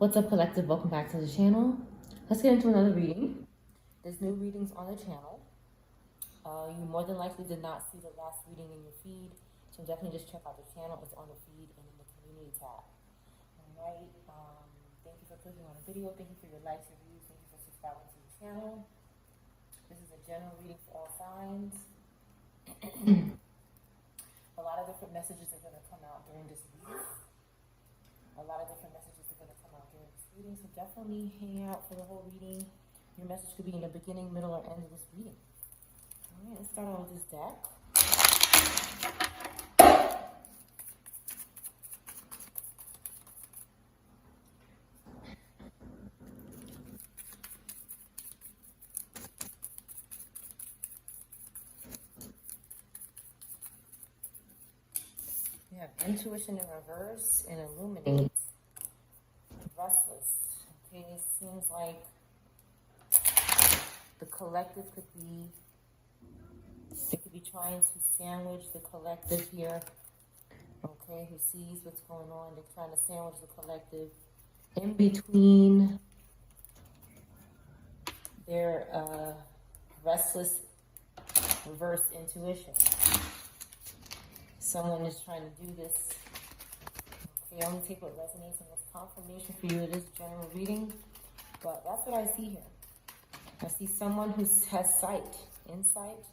What's up, collective? Welcome back to the channel. Let's get into another reading. There's new readings on the channel. You more than likely did not see the last reading in your feed, so definitely just check out the channel. It's on the feed and in the community tab. Alright, thank you for clicking on the video. Thank you for your likes, reviews. Thank you for subscribing to the channel. This is a general reading for all signs. A lot of different messages are going to come out during this reading. A lot of different messages are going to come out during this reading, so definitely hang out for the whole reading. Your message could be in the beginning, middle, or end of this reading. Alright, let's start out with this deck. We have intuition in reverse and illuminate. Restless. Okay, it seems like the collective could be, they could be trying to sandwich the collective here. Okay, who sees what's going on. They're trying to sandwich the collective in between their restless reverse intuition. Someone is trying to do this. Okay, only take what resonates, and what's confirmation for you. It is general reading, but that's what I see here. I see someone who has sight, insight.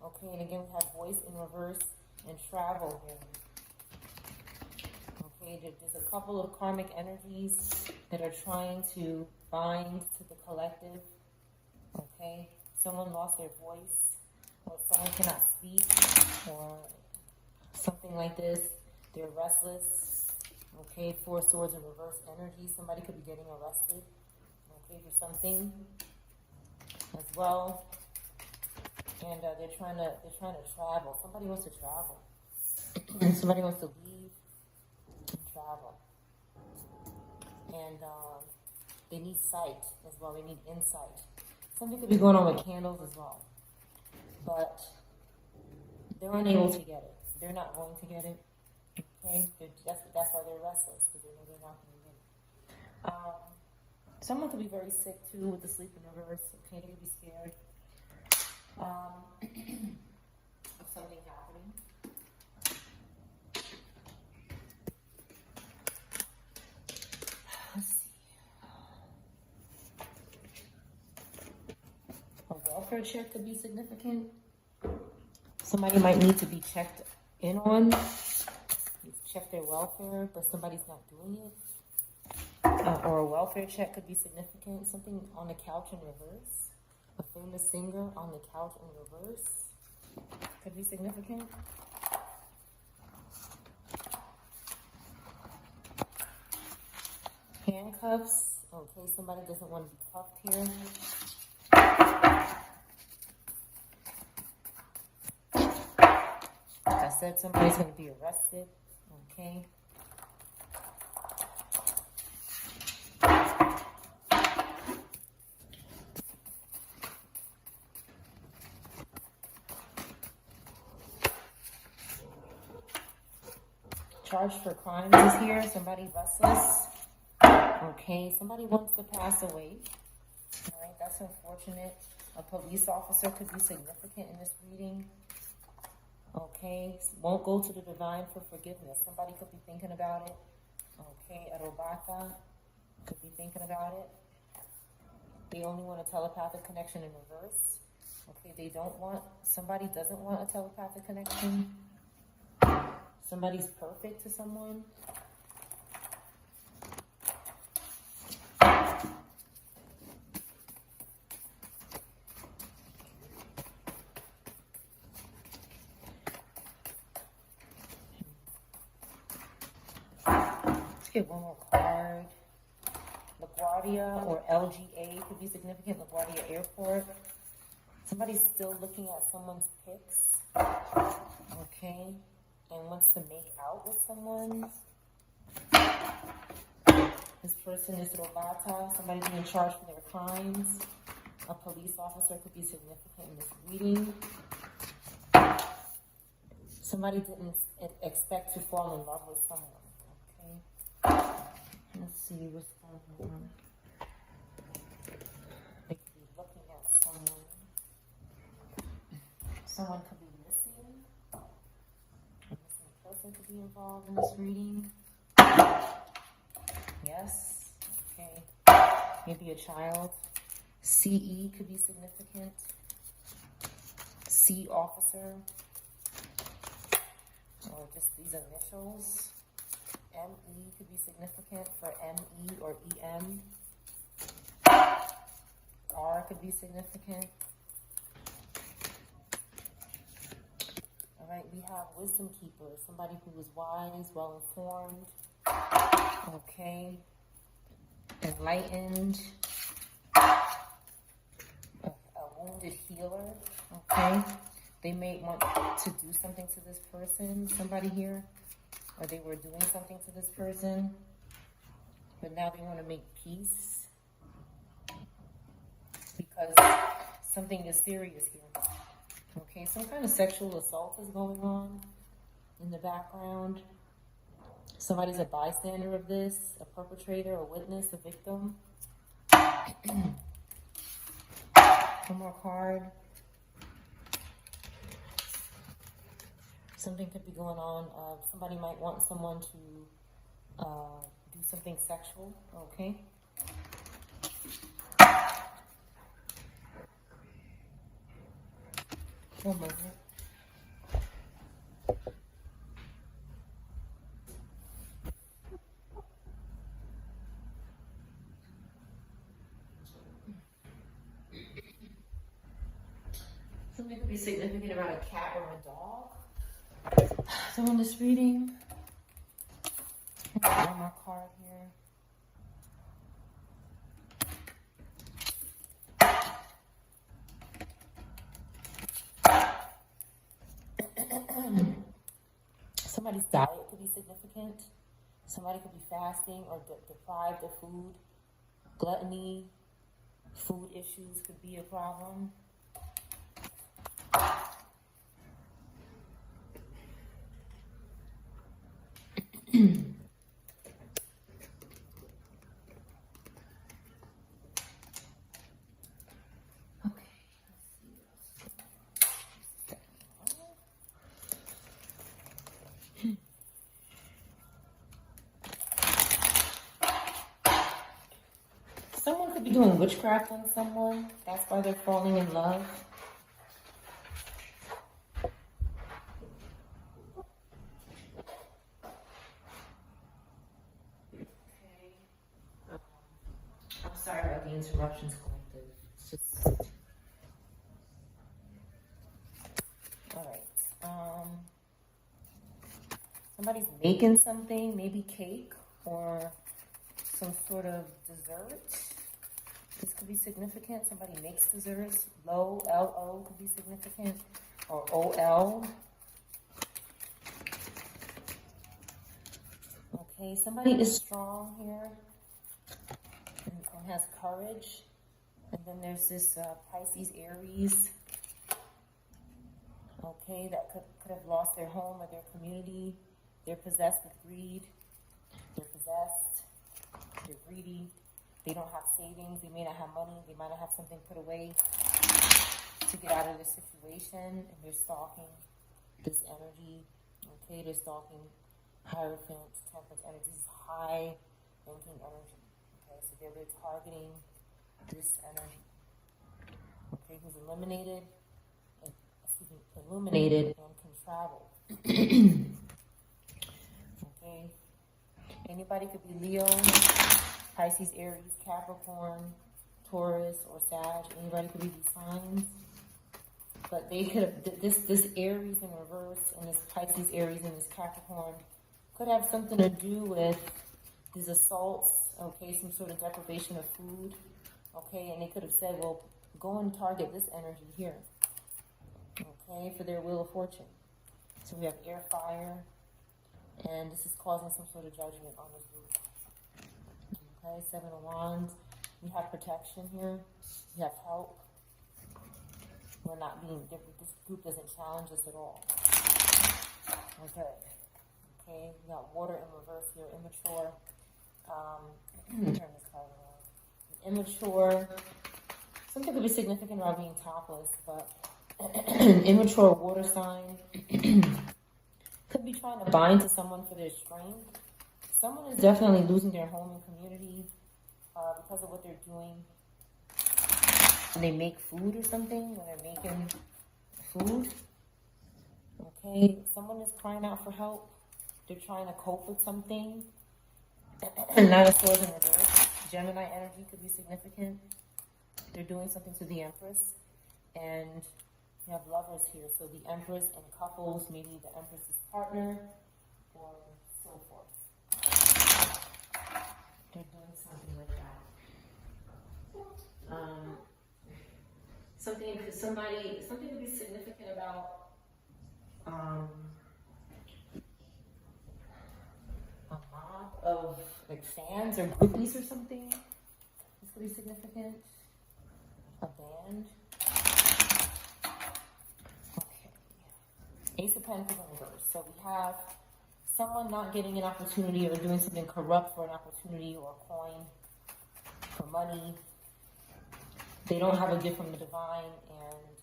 Okay, and again, we have voice in reverse and travel here. Okay, there's a couple of karmic energies that are trying to bind to the collective. Okay, someone lost their voice, or someone cannot speak, or something like this. They're restless. Okay, Four Swords in reverse energy. Somebody could be getting arrested. Okay, for something as well. And they're trying to travel. Somebody wants to travel. Somebody wants to leave and travel. And they need sight as well. They need insight. Something could be going on with candles as well. But they're unable to get it. They're not going to get it. Okay? That's why they're restless, because they know they're not going to get it. Someone could be very sick too with the sleep in reverse. Okay, they could be scared of something happening. Let's see. A welfare check could be significant. Somebody might need to be checked in on, check their welfare, but somebody's not doing it. Or a welfare check could be significant. Something on the couch in reverse. A famous singer on the couch in reverse could be significant. Handcuffs. Okay, somebody doesn't want to be cuffed here. Like I said, somebody's going to be arrested. Okay. Charged for crimes is here. Somebody restless. Okay, somebody wants to pass away. All right, that's unfortunate. A police officer could be significant in this reading. Okay, won't go to the divine for forgiveness. Somebody could be thinking about it. Okay, a robata could be thinking about it. They only want a telepathic connection in reverse. Okay, somebody doesn't want a telepathic connection. Somebody's perfect to someone. Let's get one more card. LaGuardia or LGA could be significant. LaGuardia Airport. Somebody's still looking at someone's pics. Okay. And wants to make out with someone. This person is Robata. Somebody being charged for their crimes. A police officer could be significant in this reading. Somebody didn't expect to fall in love with someone. Okay. Let's see what's going on. They could be looking at someone. Someone could be missing. A missing person could be involved in this reading. Yes. Okay. Maybe a child. CE could be significant. C officer. Or just these initials. ME could be significant for ME or EM. R could be significant. All right, we have wisdom keeper, somebody who is wise, well informed. Okay. Enlightened. A wounded healer. Okay. They may want to do something to this person, somebody here. Or they were doing something to this person, but now they want to make peace because something is serious here. Okay, some kind of sexual assault is going on in the background. Somebody's a bystander of this, a perpetrator, a witness, a victim. One more card. Something could be going on. Somebody might want someone to do something sexual. Okay. One moment. Something could be significant about a cat or a dog. So in this reading, one more card here. Somebody's diet could be significant. Somebody could be fasting or deprived of food. Gluttony, food issues could be a problem. Someone could be doing witchcraft on someone. That's why they're falling in love. Okay. I'm sorry about the interruptions, collective. It's just... All right. Somebody's making something, maybe cake or some sort of dessert. This could be significant. Somebody makes desserts. Lo, L-O could be significant. Or O-L. Okay, somebody is strong here and has courage. And then there's this Pisces, Aries. Okay, that could have lost their home or their community. They're possessed with greed. They're possessed. They're greedy. They don't have savings. They may not have money. They might not have something put away to get out of this situation. And they're stalking this energy. Okay, they're stalking Hierophant, Temperance energy. This is high thinking energy. Okay, so they're targeting this energy. Okay, who's illuminated and can travel. Okay, anybody could be Leo, Pisces, Aries, Capricorn, Taurus, or Sag. Anybody could be these signs. But they could have, this Aries in reverse and this Pisces, Aries, and this Capricorn could have something to do with these assaults, okay, some sort of deprivation of food, okay, and they could have said, well, go and target this energy here, okay, for their wheel of fortune. So we have air, fire, and this is causing some sort of judgment on this group. Okay, Seven of Wands. We have protection here. We have help. We're not being different. This group doesn't challenge us at all. Okay. Okay, we got water in reverse here, immature. Let me turn this card around. Immature. Something could be significant about being topless, but immature water sign could be trying to bind to someone for their strength. Someone is definitely losing their home and community because of what they're doing. When they make food or something, when they're making food. Okay, someone is crying out for help. They're trying to cope with something. Nine of Swords in reverse. Gemini energy could be significant. They're doing something to the Empress. And you have lovers here. So the Empress and couples, maybe the Empress's partner or so forth. They're doing something like that. Something could be significant about a mob of like fans or groupies or something. This could be significant. A band. Okay. Ace of Pentacles in reverse. So we have someone not getting an opportunity or doing something corrupt for an opportunity or a coin for money. They don't have a gift from the divine and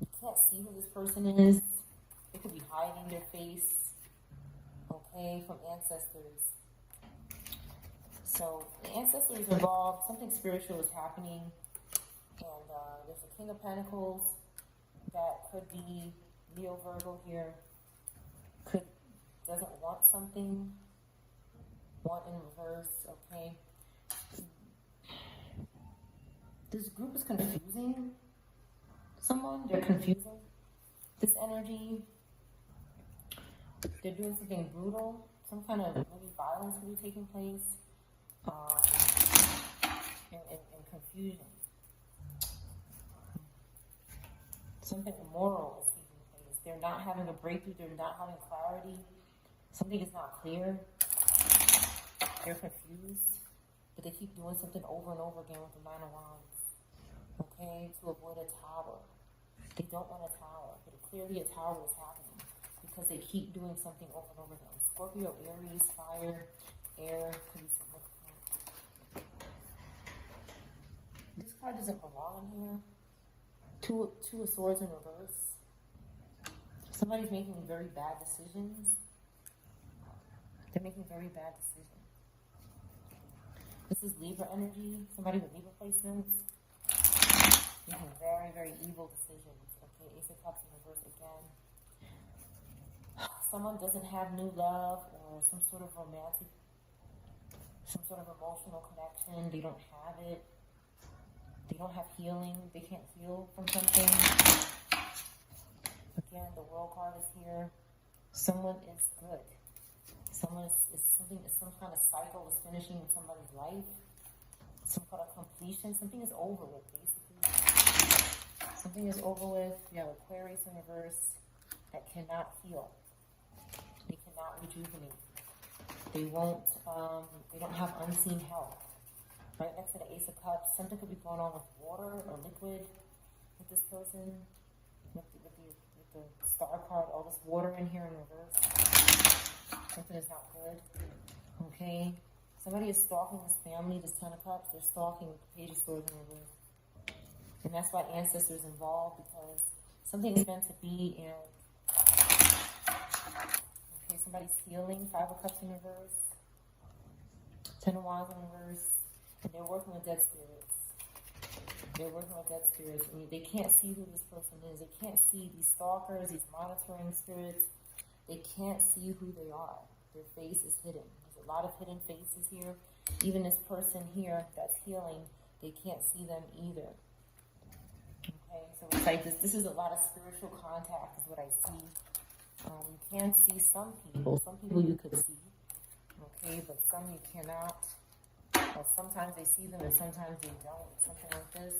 you can't see who this person is. They could be hiding their face, okay, from ancestors. So the ancestors involved, something spiritual is happening. And there's a King of Pentacles that could be Leo Virgo here. Doesn't want something. Want in reverse, okay. This group is confusing someone. They're confusing this energy. They're doing something brutal. Some kind of maybe violence will be taking place. And confusion. Something immoral is taking place. They're not having a breakthrough. They're not having clarity. Something is not clear. They're confused. But they keep doing something over and over again with the Nine of Wands. Okay, to avoid a tower. They don't want a tower, but clearly a tower is happening because they keep doing something over and over again. Scorpio, Aries, fire, air, could be significant. This card doesn't belong in here. Two of Swords in reverse. Somebody's making very bad decisions. They're making very bad decisions. This is Libra energy. Somebody with Libra placements. Making very, very evil decisions. Okay, Ace of Cups in reverse again. Someone doesn't have new love or some sort of romantic, some sort of emotional connection. They don't have it. They don't have healing. They can't heal from something. Again, the World card is here. Someone is good. Someone is some kind of cycle is finishing in somebody's life. Some kind of completion. Something is over with, basically. Something is over with. We have Aquarius in reverse that cannot heal. They cannot rejuvenate. They won't, they don't have unseen help. Right next to the Ace of Cups, something could be going on with water or liquid with this person. With the Star card, all this water in here in reverse. Something is not good. Okay. Somebody is stalking this family, this Ten of Cups. They're stalking with the Page of Swords in reverse. And that's why ancestors involved, because something is meant to be. And okay, somebody's healing. Five of Cups in reverse. Ten of Wands in reverse. And they're working with dead spirits. They're working with dead spirits. I mean, they can't see who this person is. They can't see these stalkers, these monitoring spirits. They can't see who they are. Their face is hidden. There's a lot of hidden faces here. Even this person here that's healing, they can't see them either. Okay, so it's like this is a lot of spiritual contact is what I see. You can see some people. Some people you could see. Okay, but some you cannot. Well, sometimes they see them and sometimes they don't. Something like this.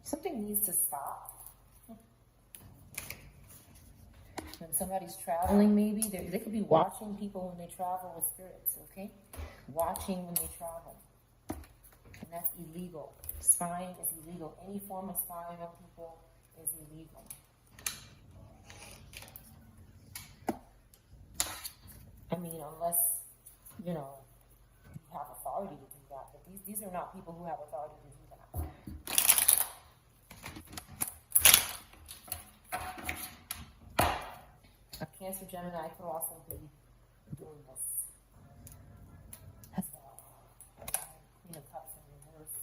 Something needs to stop. When somebody's traveling, maybe, they could be watching people when they travel with spirits, okay? Watching when they travel. And that's illegal. Spying is illegal. Any form of spying on people is illegal. I mean, unless, you know, you have authority to do that. But these are not people who have authority to do that. A Cancer Gemini could also be doing this as well. Queen of Cups in reverse.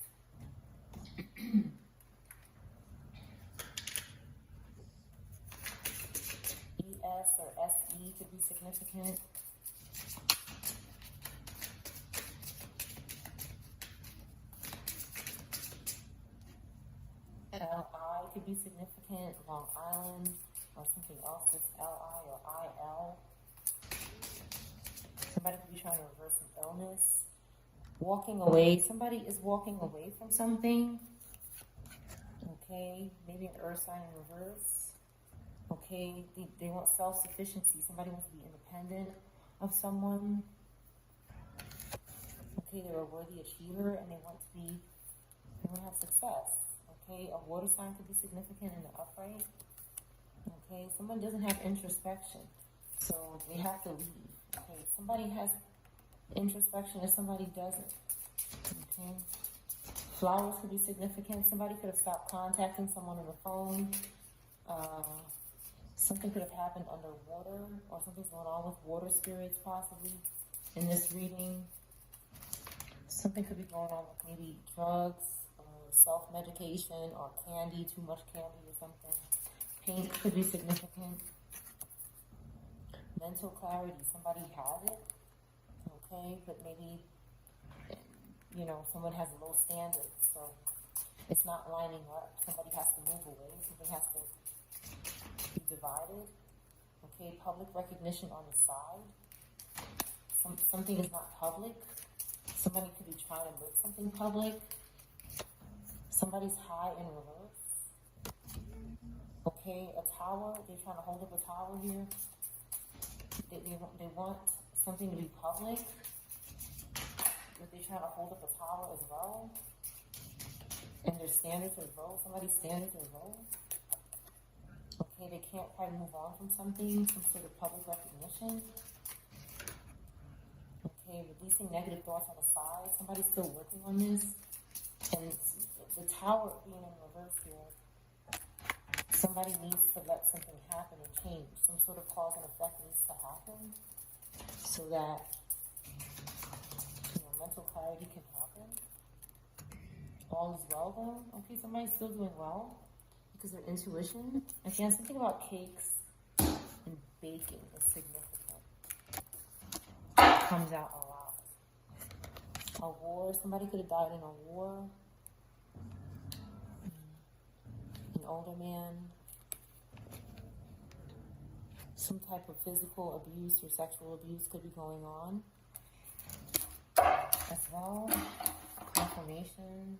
ES or SE could be significant. LI could be significant, Long Island, or something else that's LI or IL. Somebody could be trying to reverse an illness. Walking away, somebody is walking away from something. Okay, maybe an earth sign in reverse. Okay, they want self-sufficiency. Somebody wants to be independent of someone. Okay, they're a worthy achiever and they want to have success. Okay, a water sign could be significant in the upright. Okay, someone doesn't have introspection, so they have to leave. Okay, somebody has introspection and somebody doesn't. Okay, flowers could be significant. Somebody could have stopped contacting someone on the phone. Something could have happened underwater, or something's going on with water spirits possibly in this reading. Something could be going on with maybe drugs, self-medication, or candy, too much candy or something. Paint could be significant. Mental clarity, somebody has it, okay, but maybe, you know, someone has low standards, so it's not lining up. Somebody has to move away, something has to be divided. Okay, public recognition on the side. Something is not public. Somebody could be trying to make something public. Somebody's high in reverse. Okay, a tower, they're trying to hold up a tower here. They want something to be public, but they're trying to hold up a tower as well. And their standards are low. Somebody's standards are low. Okay, they can't quite move on from something, some sort of public recognition. Okay, releasing negative thoughts on the side. Somebody's still working on this. And the tower being in reverse here, somebody needs to let something happen and change. Some sort of cause and effect needs to happen so that, you know, mental clarity can happen. All is well though. Okay, somebody's still doing well because of intuition. Again, something about cakes and baking is significant. Comes out a lot. A war, somebody could have died in a war. An older man. Some type of physical abuse or sexual abuse could be going on as well. Confirmation.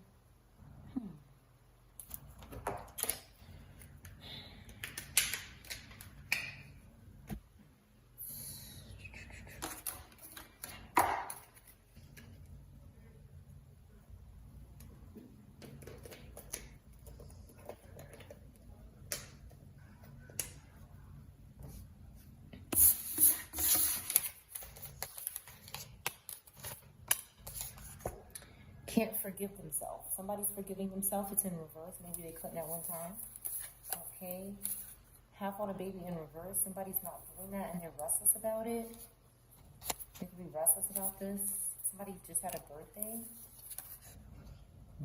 Can't forgive themselves. Somebody's forgiving themselves. It's in reverse. Maybe they couldn't at one time. Okay. Half on a baby in reverse. Somebody's not doing that and they're restless about it. They could be restless about this. Somebody just had a birthday.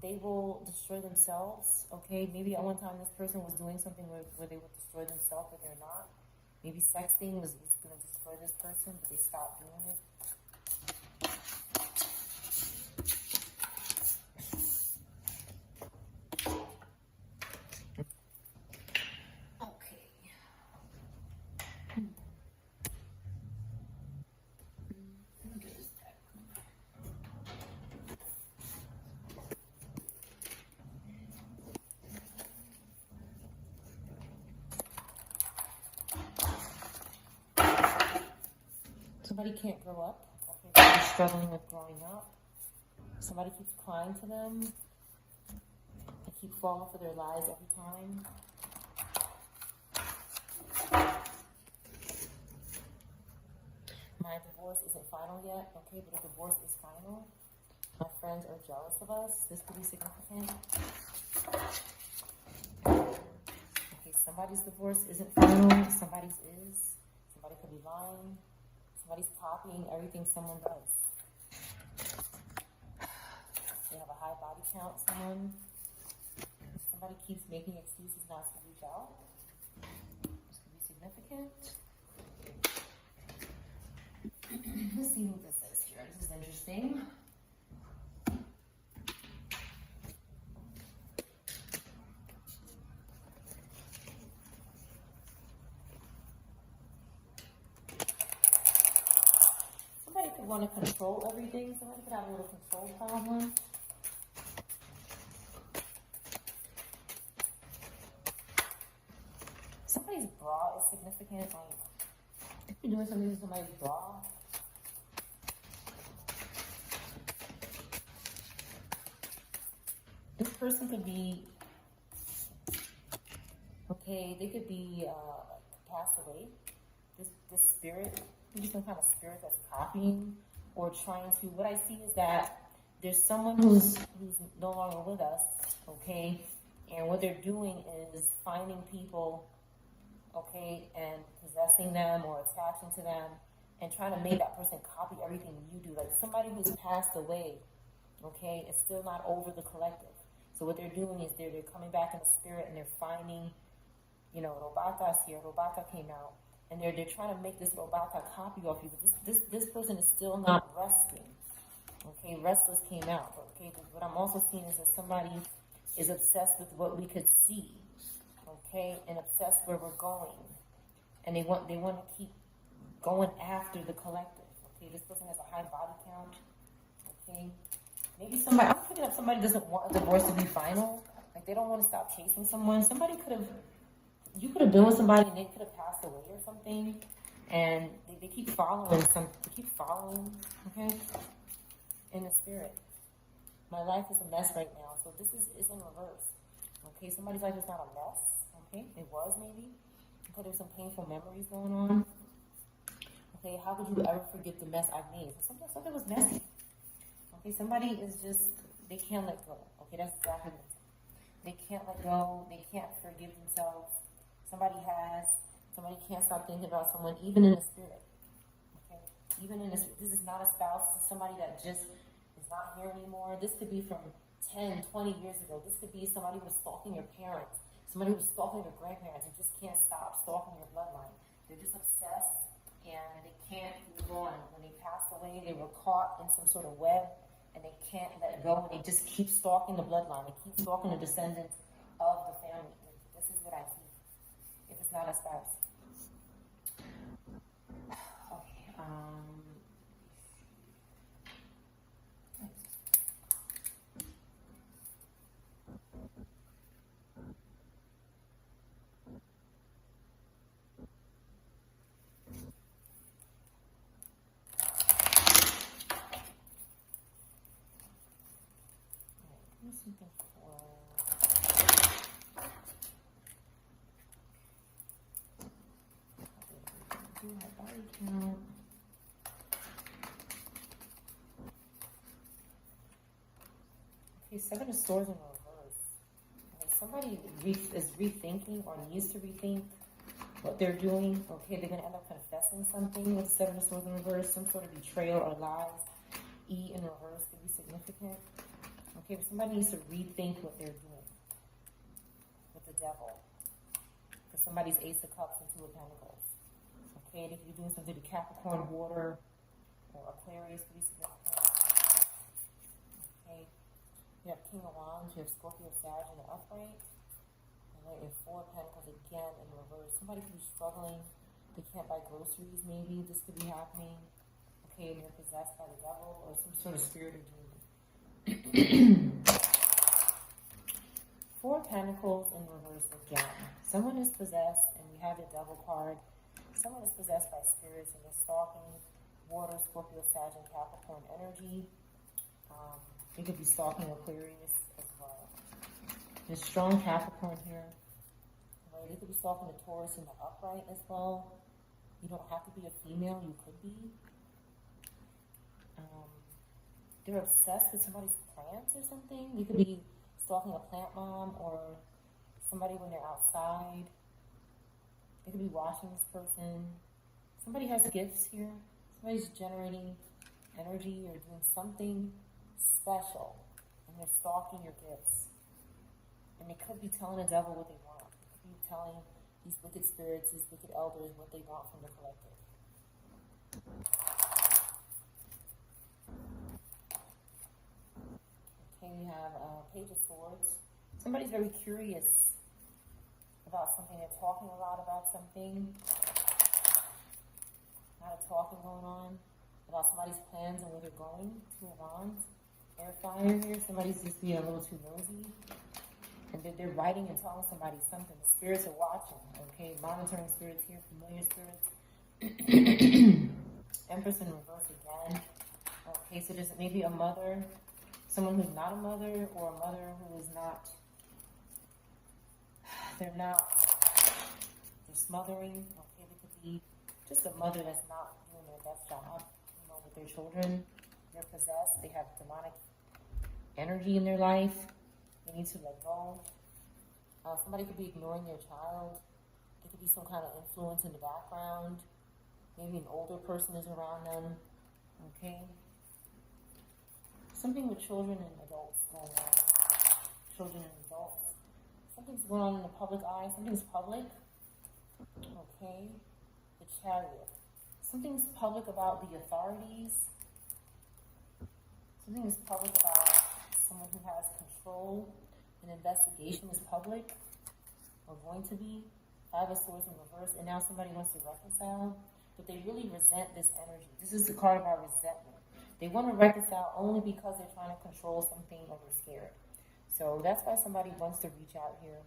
They will destroy themselves. Okay. Maybe at one time this person was doing something where they would destroy themselves, but they're not. Maybe sexting was going to destroy this person, but they stopped doing it. Somebody can't grow up. Okay, somebody's struggling with growing up. Somebody keeps crying to them. They keep falling for their lies every time. my divorce isn't final yet, okay, but if divorce is final, my friends are jealous of us. This could be significant. Okay, somebody's divorce isn't final, somebody's is. Somebody could be lying. Somebody's copying everything someone does. They have a high body count, somebody keeps making excuses not to reach out. This could be significant. Let's see what this says here. This is interesting. Somebody could want to control everything. Somebody could have a little control problem. Somebody's bra is significant. Like, if you're doing something with somebody's bra, this person could be, okay, they could be passed away. This spirit, maybe some kind of spirit that's copying or trying to, what I see is that there's someone who's no longer with us, okay, and what they're doing is finding people, okay, and possessing them or attaching to them and trying to make that person copy everything you do. Like somebody who's passed away, okay, is still not over the collective. So what they're doing is they're coming back in the spirit and they're finding, you know, Robata's here, Robata came out, and they're trying to make this Robata copy off you. But this person is still not resting. Okay, restless came out. Okay, what I'm also seeing is that somebody is obsessed with what we could see. Okay, and obsessed where we're going, and they want to keep going after the collective. Okay, this person has a high body count. Okay, maybe somebody, I'm picking up somebody doesn't want a divorce to be final. Like they don't want to stop chasing someone. Somebody you could have been with somebody and they could have passed away or something, and they keep following okay, in the spirit. My life is a mess right now, so this is in reverse. Okay, somebody's life is not a mess. Okay, it was maybe. Okay, there's some painful memories going on. Okay, how could you ever forget the mess I've made? Something was messy. Okay, somebody is just, they can't let go. Okay, that's exactly what it is. They can't let go. They can't forgive themselves. Somebody can't stop thinking about someone, even in the spirit. Okay, even in this is not a spouse. This is somebody that just is not here anymore. This could be from 10, 20 years ago. This could be somebody who was stalking your parents. Somebody who was stalking your grandparents and just can't stop stalking your bloodline. They're just obsessed and they can't move on. When they passed away, they were caught in some sort of web and they can't let go. And they just keep stalking the bloodline. They keep stalking the descendants of the family. This is what I see. If it's not a spouse. Okay. Something for do my body count. Okay, 7 of Swords in reverse. Okay, somebody is rethinking or needs to rethink what they're doing. Okay, they're going to end up confessing something with 7 of Swords in reverse, some sort of betrayal or lies. E in reverse could be significant. Okay, but somebody needs to rethink what they're doing with the devil. For somebody's Ace of Cups and 2 of Pentacles. Okay, and if you're doing something to Capricorn, Water, or Aquarius, could be significant. Okay, you have King of Wands, you have Scorpio, Sag in the upright. And then you have 4 of Pentacles again in reverse. Somebody could be struggling. They can't buy groceries, maybe. This could be happening. Okay, and they're possessed by the devil or some sort of spirit of demon. 4 Pentacles in reverse again. Someone is possessed, and we have the devil card. Someone is possessed by spirits, and they're stalking Water, Scorpio, Sag, and Capricorn energy. They could be stalking Aquarius as well. There's strong Capricorn here. Right? They could be stalking the Taurus in the upright as well. You don't have to be a female. You could be. Um, they're obsessed with somebody's plants or something. You could be stalking a plant mom or somebody when they're outside. They could be watching this person. Somebody has gifts here. Somebody's generating energy or doing something special, and they're stalking your gifts. And they could be telling the devil what they want. They could be telling these wicked spirits, these wicked elders, what they want from the collective. Okay, we have Page of Swords. Somebody's very curious about something. They're talking a lot about something. A lot of talking going on about somebody's plans and where they're going. Two of Wands. Air fire here. Somebody's just being a little too nosy. And they're writing and telling somebody something. The spirits are watching. Okay, monitoring spirits here. Familiar spirits. Empress in reverse again. Okay, so there's maybe a mother. Someone who's not a mother, or a mother who is not, they're smothering. Okay, they could be just a mother that's not doing their best job, with their children. They're possessed. They have demonic energy in their life. They need to let go. Somebody could be ignoring their child. There could be some kind of influence in the background. Maybe an older person is around them. Okay. Something with children and adults going on. Children and adults. Something's going on in the public eye. Something's public. Okay. The Chariot. Something's public about the authorities. Something is public about someone who has control. An investigation is public, or going to be. Five of Swords in reverse, and now somebody wants to reconcile, but they really resent this energy. This is the card about resentment. They want to reconcile only because they're trying to control something or they're scared. So that's why somebody wants to reach out here.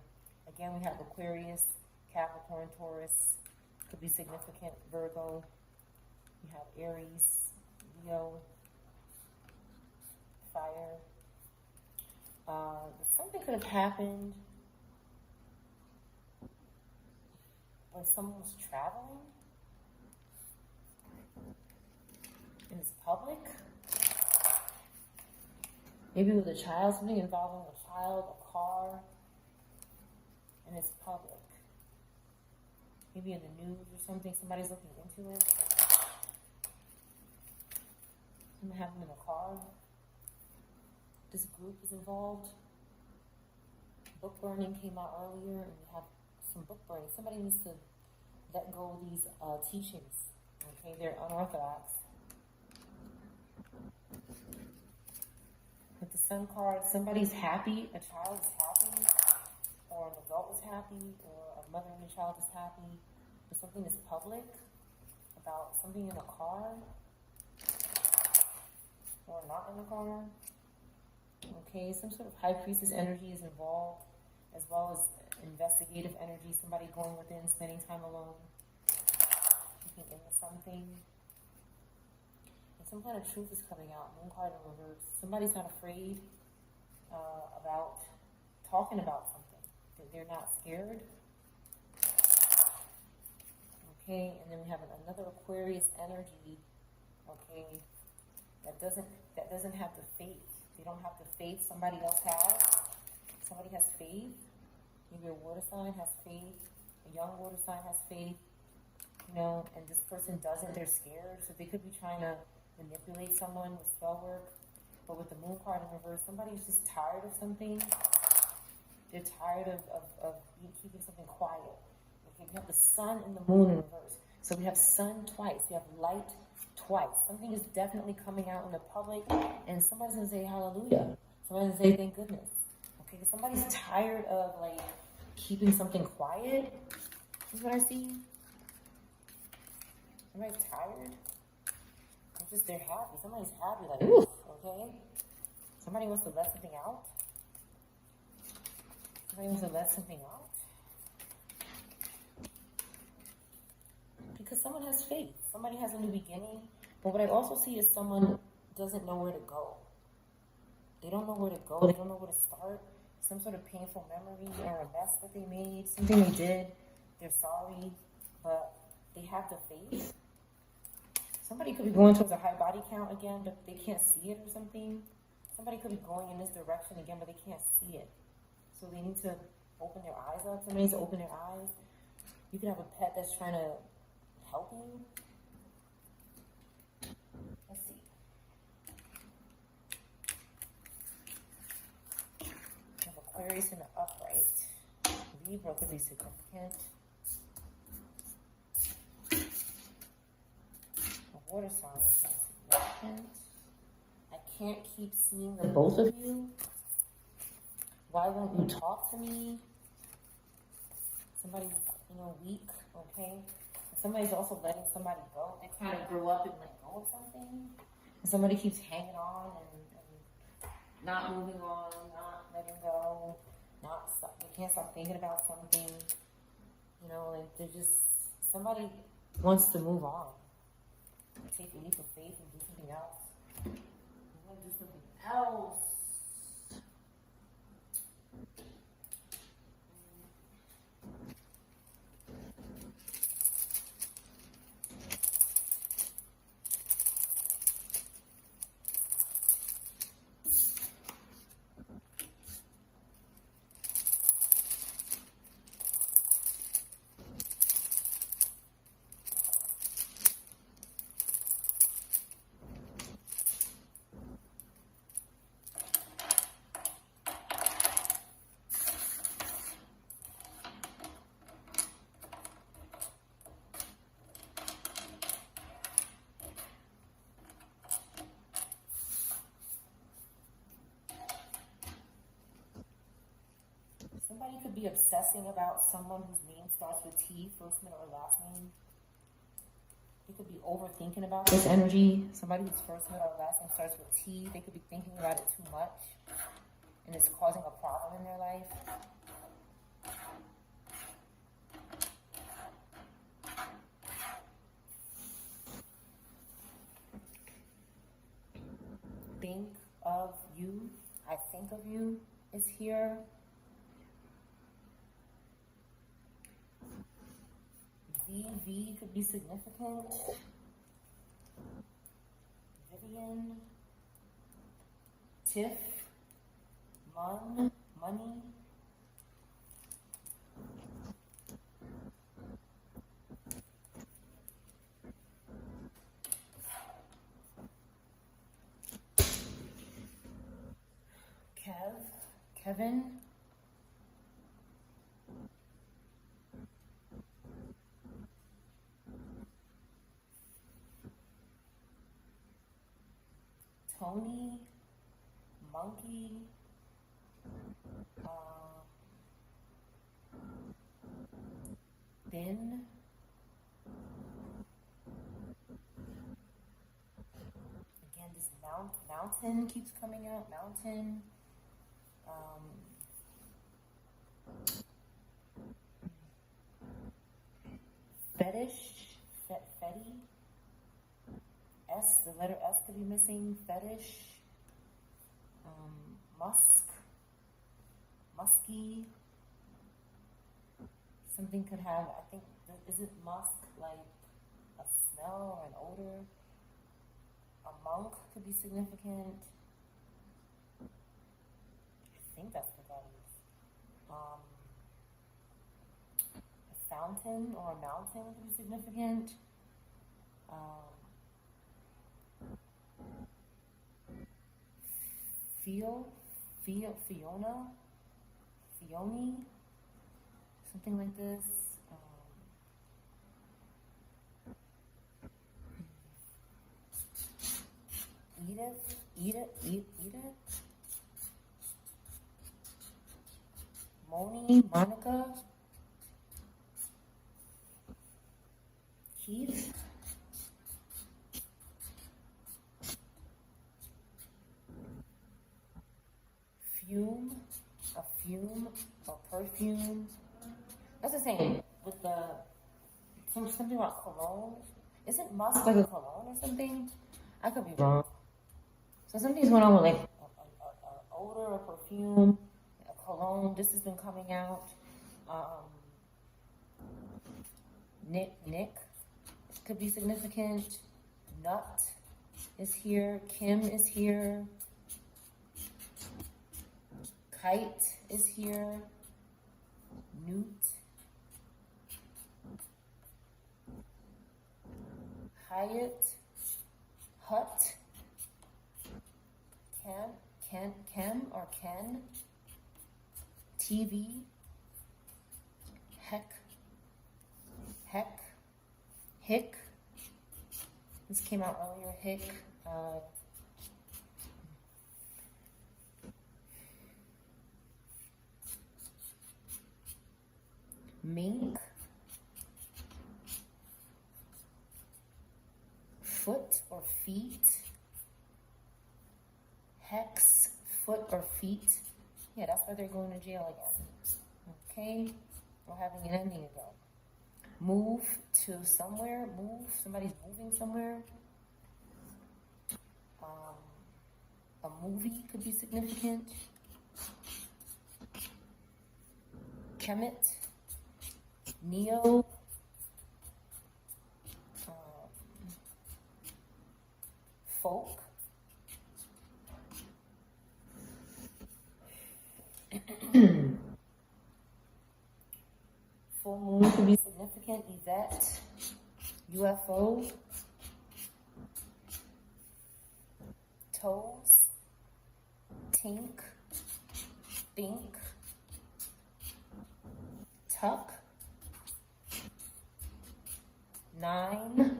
Again, we have Aquarius, Capricorn, Taurus. Could be significant. Virgo. We have Aries, Leo, fire. Something could have happened when someone was traveling and it's public. Maybe with a child, something involving a child, a car, and it's public. Maybe in the news or something, somebody's looking into it. Something happened in a car. This group is involved. Book burning came out earlier, and we have some book burning. Somebody needs to let go of these teachings. Okay, they're unorthodox. With the Sun card, somebody's happy. A child is happy, or an adult is happy, or a mother and a child is happy. But something is public about something in a car, or not in a car. Okay, some sort of high priestess energy is involved, as well as investigative energy, somebody going within, spending time alone, looking into something. And some kind of truth is coming out. Moon card in reverse. Somebody's not afraid about talking about something. They're not scared. Okay, and then we have another Aquarius energy, okay, that doesn't have the faith. They don't have the faith somebody else has. Somebody has faith. Maybe a water sign has faith. A young water sign has faith. And this person doesn't. They're scared. So they could be trying to manipulate someone with spell work. But with the Moon card in reverse, somebody's just tired of something. They're tired of keeping something quiet. Okay, we have the Sun and the Moon in reverse. So we have Sun twice. We have light twice. Something is definitely coming out in the public, and somebody's going to say hallelujah. Somebody's going to say thank goodness. Okay, because somebody's tired of, keeping something quiet. This is what I see. Somebody's tired. They're happy. Somebody's happy, ooh, okay? Somebody wants to let something out. Somebody wants to let something out. Because someone has faith. Somebody has a new beginning. But what I also see is someone doesn't know where to go. They don't know where to go. They don't know where to start. Some sort of painful memory or a mess that they made. Something they did. They're sorry. But they have the faith. Somebody could be going towards a high body count again, but they can't see it or something. Somebody could be going in this direction again, but they can't see it. So they need to open their eyes up. Somebody needs to open their eyes. You could have a pet that's trying to help you. Let's see. You have Aquarius in the upright. Libra could be significant. A water sign is significant. I can't keep seeing the both of you. Why won't you talk to me? Somebody's, weak, okay? Somebody's also letting somebody go. They kind of grew up and let go of something. And somebody keeps hanging on and not moving on, not letting go, they can't stop thinking about something. Like they're just, somebody wants to move on. Take a leap of faith and do something else. You want to do something else. Somebody could be obsessing about someone whose name starts with T, first, middle, or last name. They could be overthinking about this energy. Somebody whose first, middle, or last name starts with T, they could be thinking about it too much, and it's causing a problem in their life. Think of you. I think of you is here. VV could be significant. Vivian. Tiff. Money. Kevin. Tony, Monkey, Ben, again, this mountain keeps coming out, mountain, fetish, fetty, S, the letter S could be missing, fetish, musky, something could have, I think, is it musk, like a smell or an odor? A monk could be significant. I think that's what that is. A fountain or a mountain could be significant. Fione, something like this. Edith. Monica. Keith. A perfume. That's the same with something about cologne. Isn't musk like a cologne or something? I could be wrong. So something's going on with like an odor, a perfume, a cologne. This has been coming out. Nick could be significant. Nut is here. Kim is here. Kite is here. Newt. Hyatt. Hut. Ken or Ken. TV. Heck. Hick. This came out earlier. Hick. Mink. Foot or feet. Hex, foot or feet. Yeah, that's why they're going to jail again. Okay, we're having an ending ago. Move to somewhere. Move. Somebody's moving somewhere. A movie could be significant. Kemet. Neo. Folk. Full moon could be significant. Yvette. UFO. Toes. Tink. Think. Tuck. 9.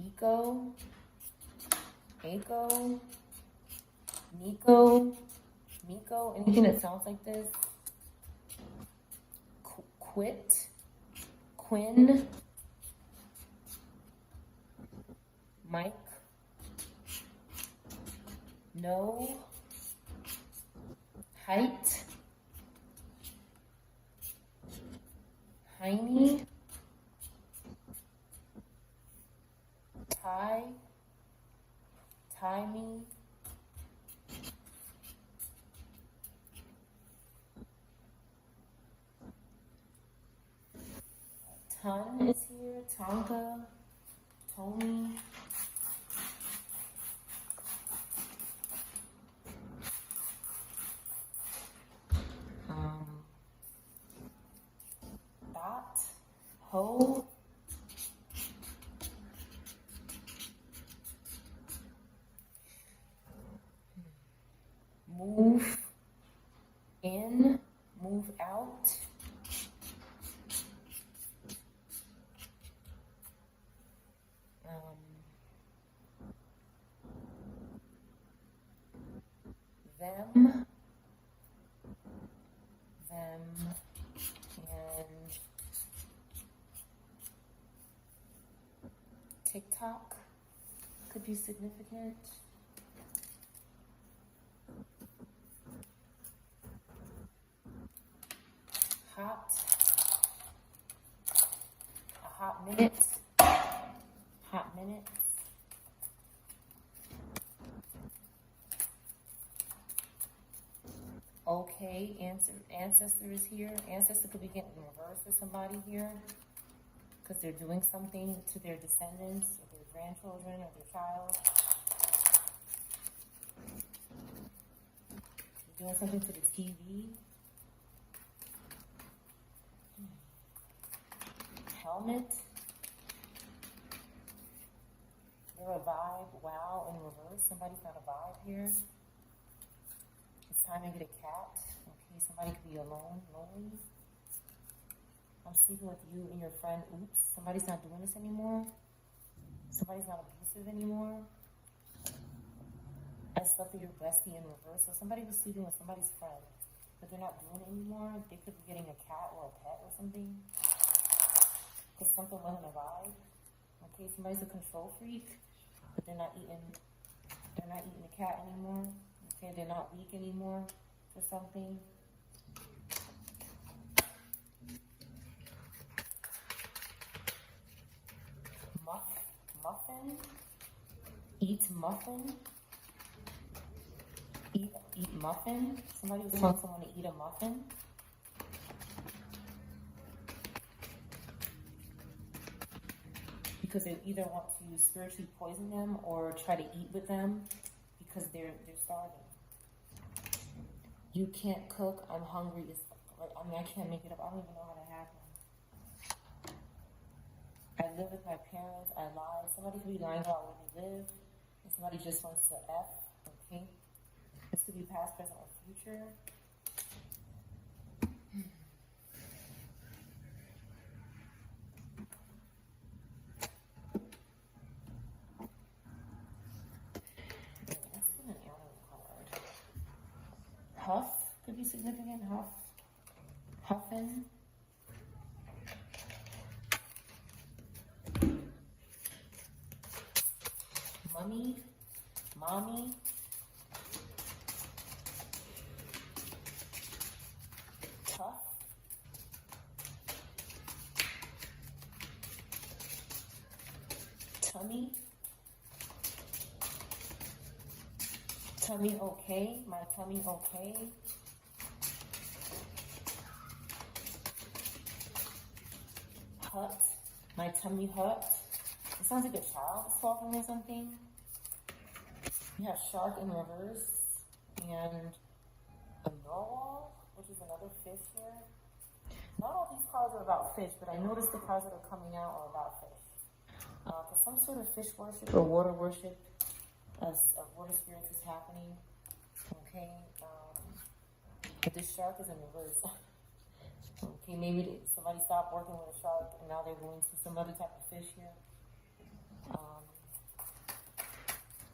Eco. Aco. Nico. Miko. Anything that sounds like this. Quit. Quinn. Mike. No. Height. Heiny. Tie. Tie me. Ton is here. Tonka. Tony. Dot. Ho. Move in, move out. Them, and TikTok could be significant. Hot. A hot minute. Hot minutes. Okay, ancestor is here. Ancestor could be getting in reverse for somebody here because they're doing something to their descendants or their grandchildren or their child. They're doing something to the TV. Helmet. They're a vibe. Wow, in reverse. Somebody's got a vibe here. It's time to get a cat. Okay, somebody could be alone, lonely. I'm sleeping with you and your friend. Oops, somebody's not doing this anymore. Somebody's not abusive anymore. I slept with your bestie in reverse. So somebody was sleeping with somebody's friend, but they're not doing it anymore. They could be getting a cat or a pet or something. Because something wasn't a vibe. Okay, somebody's a control freak, but they're not eating the cat anymore. Okay, they're not weak anymore for something. Muffin. Eat muffin. Eat muffin. Somebody was telling someone to eat a muffin. because they either want to spiritually poison them or try to eat with them because they're starving. You can't cook. I'm hungry. I mean, I can't make it up. I don't even know how that happened. I live with my parents. I lie. Somebody could be lying about where they live, and somebody just wants to F. Okay, this could be past, present, or future. Let's get an animal card. Huff could be significant. Huffing. Mummy, mommy, tough, tummy, tummy okay, my tummy okay, hut, my tummy hut. It sounds like a child is talking or something. We have shark in reverse and a narwhal, which is another fish here. Not all these cards are about fish, but I noticed the cards that are coming out are about fish. For some sort of fish worship or water worship of water spirits is happening. Okay, but this shark is in reverse. Okay, maybe somebody stopped working with a shark and now they're going to some other type of fish here.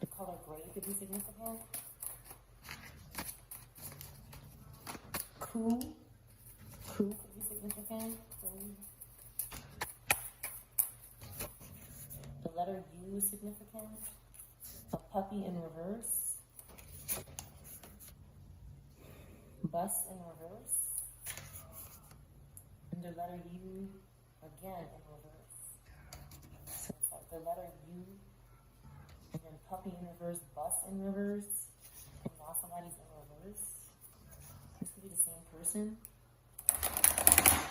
The color gray could be significant. Coup could be significant. The letter U is significant. A puppy in reverse. Bus in reverse. And the letter U again in reverse. So it's like the letter U, and then puppy in reverse, bus in reverse, and now somebody's in reverse. This could be the same person.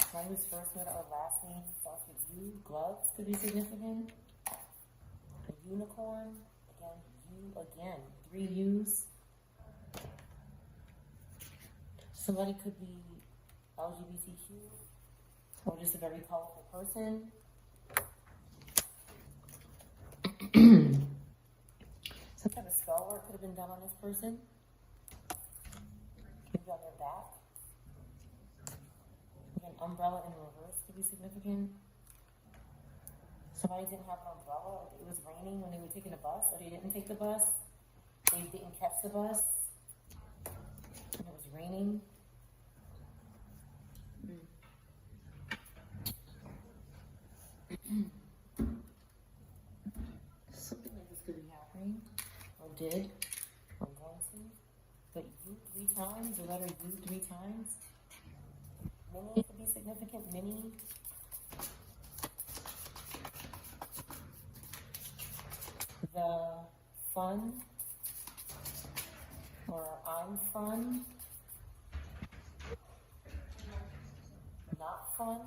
Somebody whose first letter or last name starts with U. Gloves could be significant. A unicorn, again, U again, 3 U's. Somebody could be LGBTQ, or just a very colorful person. Some type of spell work could have been done on this person. Maybe on their back. An umbrella in reverse could be significant. Somebody didn't have an umbrella. It was raining when they were taking the bus, or they didn't take the bus. They didn't catch the bus. And it was raining. Something like this could be happening, or did, or going to. But U 3 times, the letter U 3 times. Mini could be significant. Mini. The fun, or I'm fun. Not fun.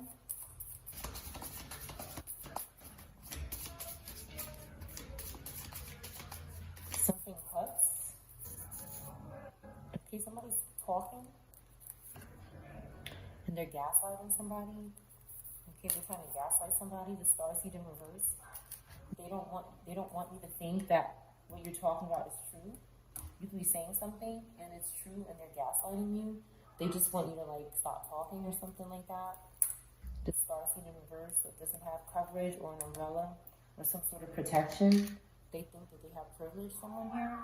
Something huts. Okay, somebody's talking and they're gaslighting somebody. Okay, they're trying to gaslight somebody. The starseed in reverse. They don't want you to think that what you're talking about is true. You could be saying something and it's true and they're gaslighting you. They just want you to like stop talking or something like that. The starseed in reverse, so it doesn't have coverage or an umbrella or some sort of protection. They think that they have privilege, someone here.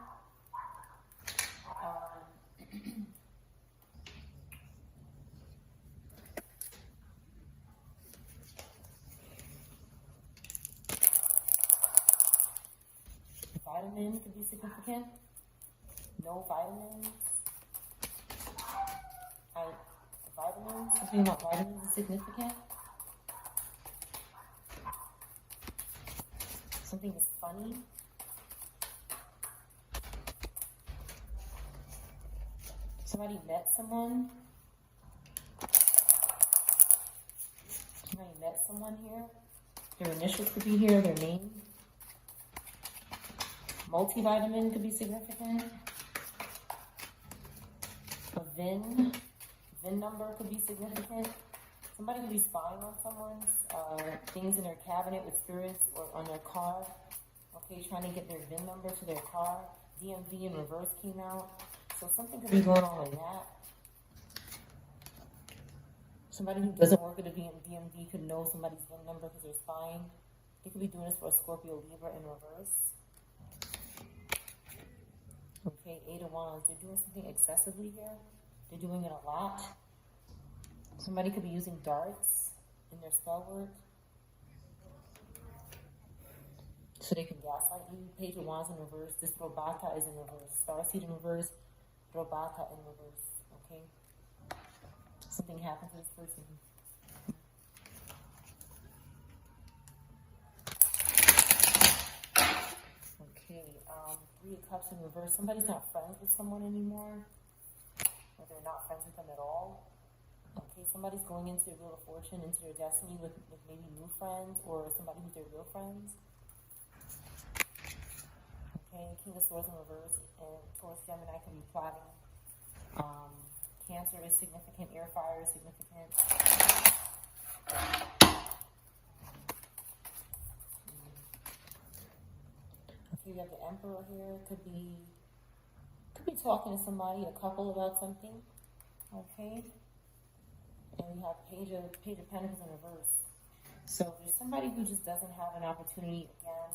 Vitamins could be significant. No vitamins. Vitamins, something about vitamins is significant. Something is funny. Somebody met someone. Somebody met someone here. Their initials could be here, their name. Multivitamin could be significant. A VIN number could be significant. Somebody could be spying on someone's things in their cabinet with spirits or on their car. Okay, trying to get their VIN number to their car. DMV in reverse came out. So something could be going on with that. Somebody who doesn't work at the DMV could know somebody's VIN number because they're spying. They could be doing this for a Scorpio Libra in reverse. Okay, 8 of Wands. They're doing something excessively here. They're doing it a lot. Somebody could be using darts in their spell work. So they can gaslight you. Page of Wands in reverse. This Robata is in reverse. Starseed in reverse. Robata in reverse. Okay? Something happened to this person. Okay, 3 of Cups in reverse. Somebody's not friends with someone anymore. Or they're not friends with them at all. Okay, somebody's going into their Wheel of Fortune, into their destiny with maybe new friends or somebody who's their real friends. Okay, King of Swords in reverse, and Taurus, Gemini can be plotting. Cancer is significant, air fire is significant. Okay, we have the Emperor here. Could be talking to somebody, a couple, about something. Okay. And we have Page of Pentacles in reverse. So there's somebody who just doesn't have an opportunity again.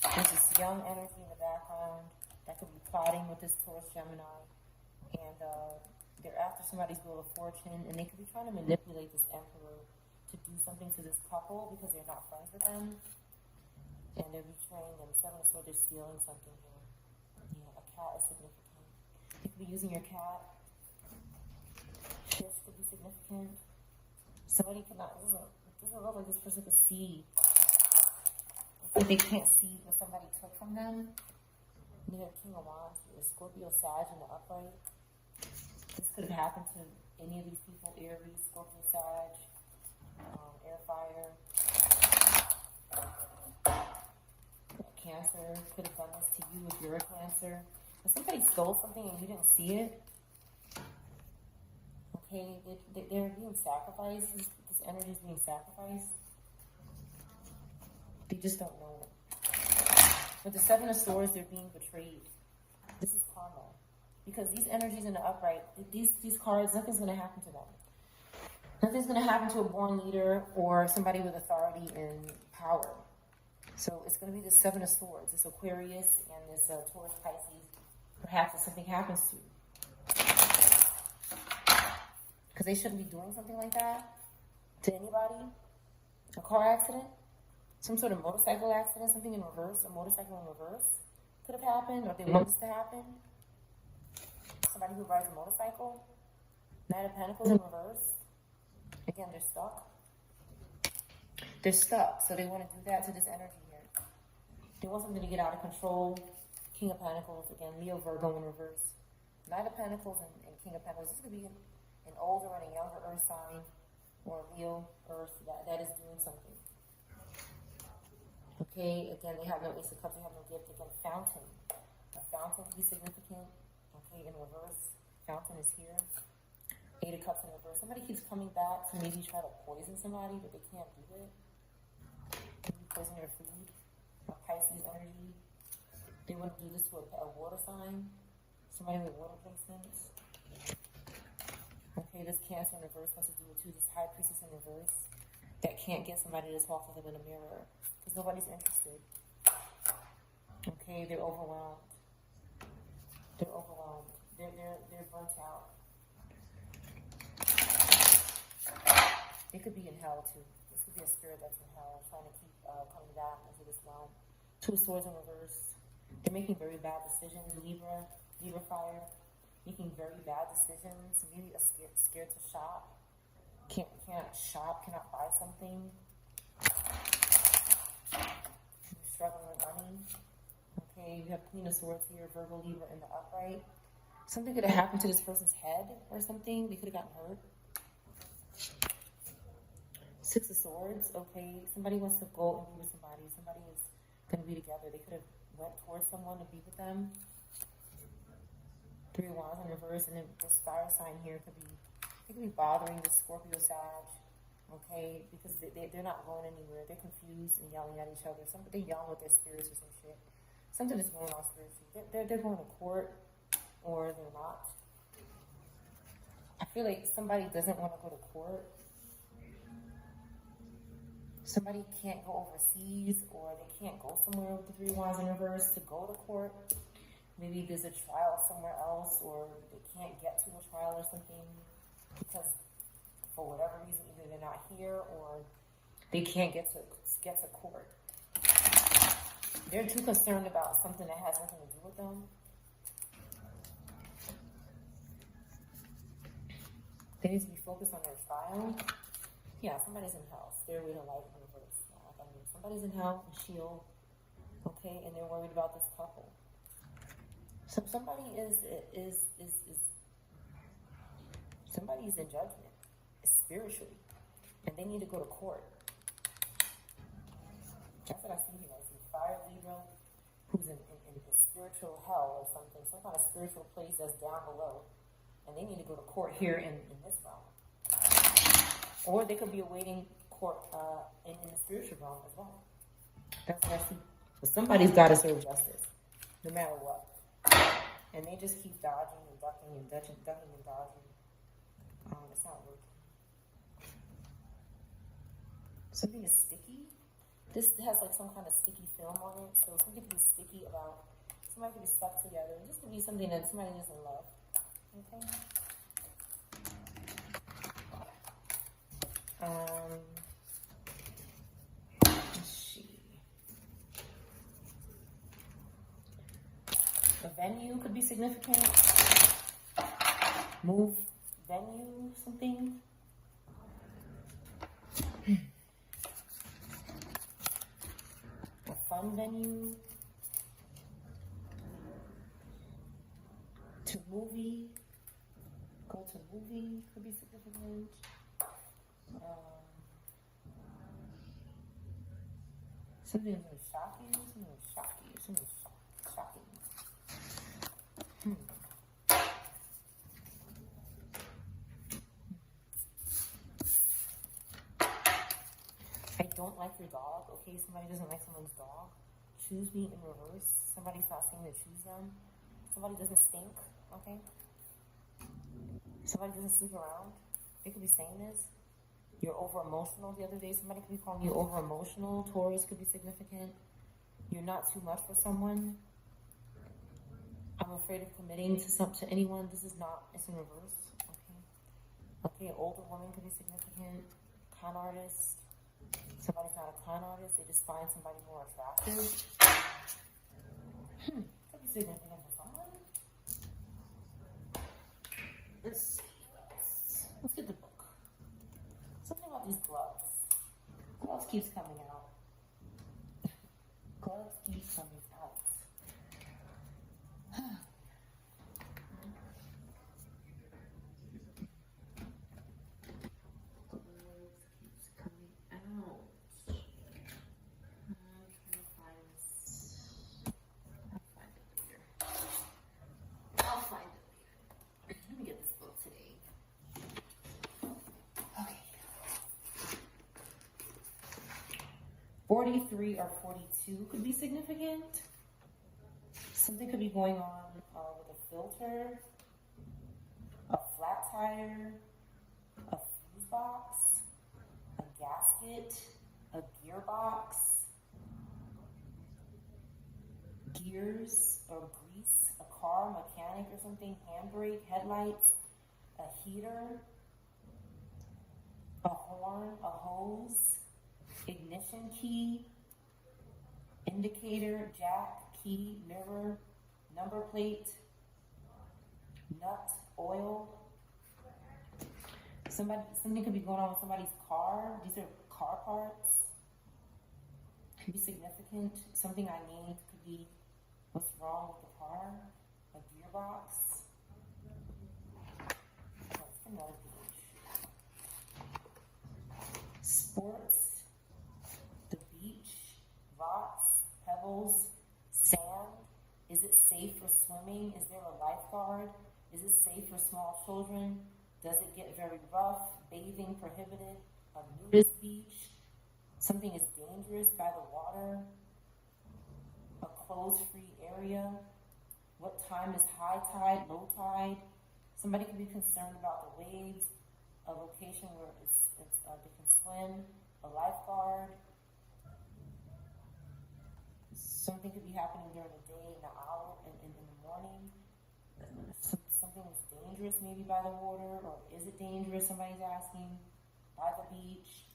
There's this young energy in the background that could be plotting with this Taurus, Gemini. And they're after somebody's Wheel of Fortune, and they could be trying to manipulate this Emperor to do something to this couple because they're not friends with them. And they're betraying them. Seven of Swords, they're stealing something here. Yeah, a cat is significant. You could be using your cat. This could be significant. Somebody cannot, it doesn't look like this person could see. If they can't see what somebody took from them. You have King of Wands, a Scorpio, Sag in the upright. This could have happened to any of these people: Aries, Scorpio, Sag, air, fire. Cancer could have done this to you if you're a Cancer. If somebody stole something and you didn't see it, okay, they're being sacrificed. This energy is being sacrificed. They just don't know it. With the Seven of Swords, they're being betrayed. This is karma. Because these energies in the upright, these cards, nothing's going to happen to them. Nothing's going to happen to a born leader or somebody with authority and power. So it's going to be the Seven of Swords, this Aquarius and this Taurus, Pisces. Perhaps if something happens to you. Because they shouldn't be doing something like that to anybody. A car accident, some sort of motorcycle accident, something in reverse, a motorcycle in reverse could have happened, or if they want this to happen. Somebody who rides a motorcycle. Knight of Pentacles in reverse. Again, they're stuck. They're stuck, so they want to do that to this energy here. They want something to get out of control. King of Pentacles, again, Leo, Virgo in reverse. Knight of Pentacles and King of Pentacles. This could be an older and a younger earth sign, or Leo, earth, that is doing something. Okay, again, they have no Ace of Cups, they have no gift. Again, Fountain. A fountain could be significant. Okay, in reverse. Fountain is here. 8 of Cups in reverse. Somebody keeps coming back to maybe try to poison somebody, but they can't do it. Maybe poison their food. A Pisces energy. They want to do this to a water sign. Somebody with water placements. Okay, this Cancer in reverse wants to do it too. This High Priestess in reverse that can't get somebody to talk to them in a mirror because nobody's interested. Okay, they're overwhelmed. They're overwhelmed. They're burnt out. They could be in hell too. This could be a spirit that's in hell, trying to keep coming back into this realm. 2 of Swords in reverse. They're making very bad decisions. Libra fire, making very bad decisions. Maybe scared to shop. Can't shop. Cannot buy something. You're struggling with money. Okay, you have Queen of Swords here, Virgo, Libra in the upright. Something could have happened to this person's head or something. They could have gotten hurt. Six of Swords, okay. Somebody wants to go and be with somebody. Somebody is going to be together. They could have went towards someone to be with them. Three of Wands in reverse, and then this fire sign here could be bothering the Scorpio Sag, okay, because they're not going anywhere. They're confused and yelling at each other. They're yelling with their spirits or some shit. Something is going on spiritually. They're going to court, or they're not. I feel like somebody doesn't want to go to court. Somebody can't go overseas, or they can't go somewhere with the Three of Wands in reverse to go to court. Maybe there's a trial somewhere else, or they can't get to a trial or something because for whatever reason, either they're not here or they can't get to court. They're too concerned about something that has nothing to do with them. They need to be focused on their trial. Yeah, somebody's in hell. Stairway to light in reverse. I mean, somebody's in hell, a shield, okay, and they're worried about this couple. So somebody somebody's in judgment, spiritually, and they need to go to court. That's what I see here. I see fire Libra, who's in spiritual hell or something, some kind of spiritual place that's down below, and they need to go to court here in this realm. Or they could be awaiting court in the spiritual realm as well. That's what I see. But somebody's got to serve justice, no matter what. And they just keep dodging and ducking and dodging and dodging. It's not working. Something is sticky. This has like some kind of sticky film on it. So something could be sticky about, somebody could be stuck together. This could be something that somebody doesn't love. Okay? Let's see. A venue could be significant. Move, venue, something. A fun venue. To movie. Go to movie could be significant. Something that was shocking. Something shocking. I don't like your dog. Okay, somebody doesn't like someone's dog. Choose me in reverse. Somebody's not saying to choose them. Somebody doesn't stink. Okay. Somebody doesn't sleep around. They could be saying this. You're over emotional the other day. Somebody could be calling you over emotional. Taurus could be significant. You're not too much for someone. I'm afraid of committing to anyone. This is not, it's in reverse. Okay, an older woman could be significant. Con artist. Somebody's not a con artist. They just find somebody more attractive. Could be significant for someone. Let's get the book. Something about these gloves. Gloves keeps coming out. Gloves keep coming out. Gloves keeps coming out. I'm trying to find this. I'll find it later. Let me get this book today. Okay. 43 or 42 could be significant. Something could be going on with a filter, a flat tire, a fuse box, a gasket, a gearbox, gears or grease, a car, mechanic or something, handbrake, headlights, a heater, a horn, a hose, ignition key, indicator, jack, key, mirror, number plate, nut, oil. Something could be going on with somebody's car. These are car parts. Could be significant. Something I need could be what's wrong with the car. A gearbox. What's another page? sports, the beach, rocks, pebbles, sand. Is it safe for swimming? Is there a lifeguard? Is it safe for small children? Does it get very rough? Bathing prohibited? A nudist beach? Something is dangerous by the water? A clothes-free area? What time is high tide, low tide? Somebody could be concerned about the waves, a location where they can swim, a lifeguard. Something could be happening during the day, in the hour, in the morning. Something is dangerous maybe by the water, or is it dangerous, somebody's asking, by the beach.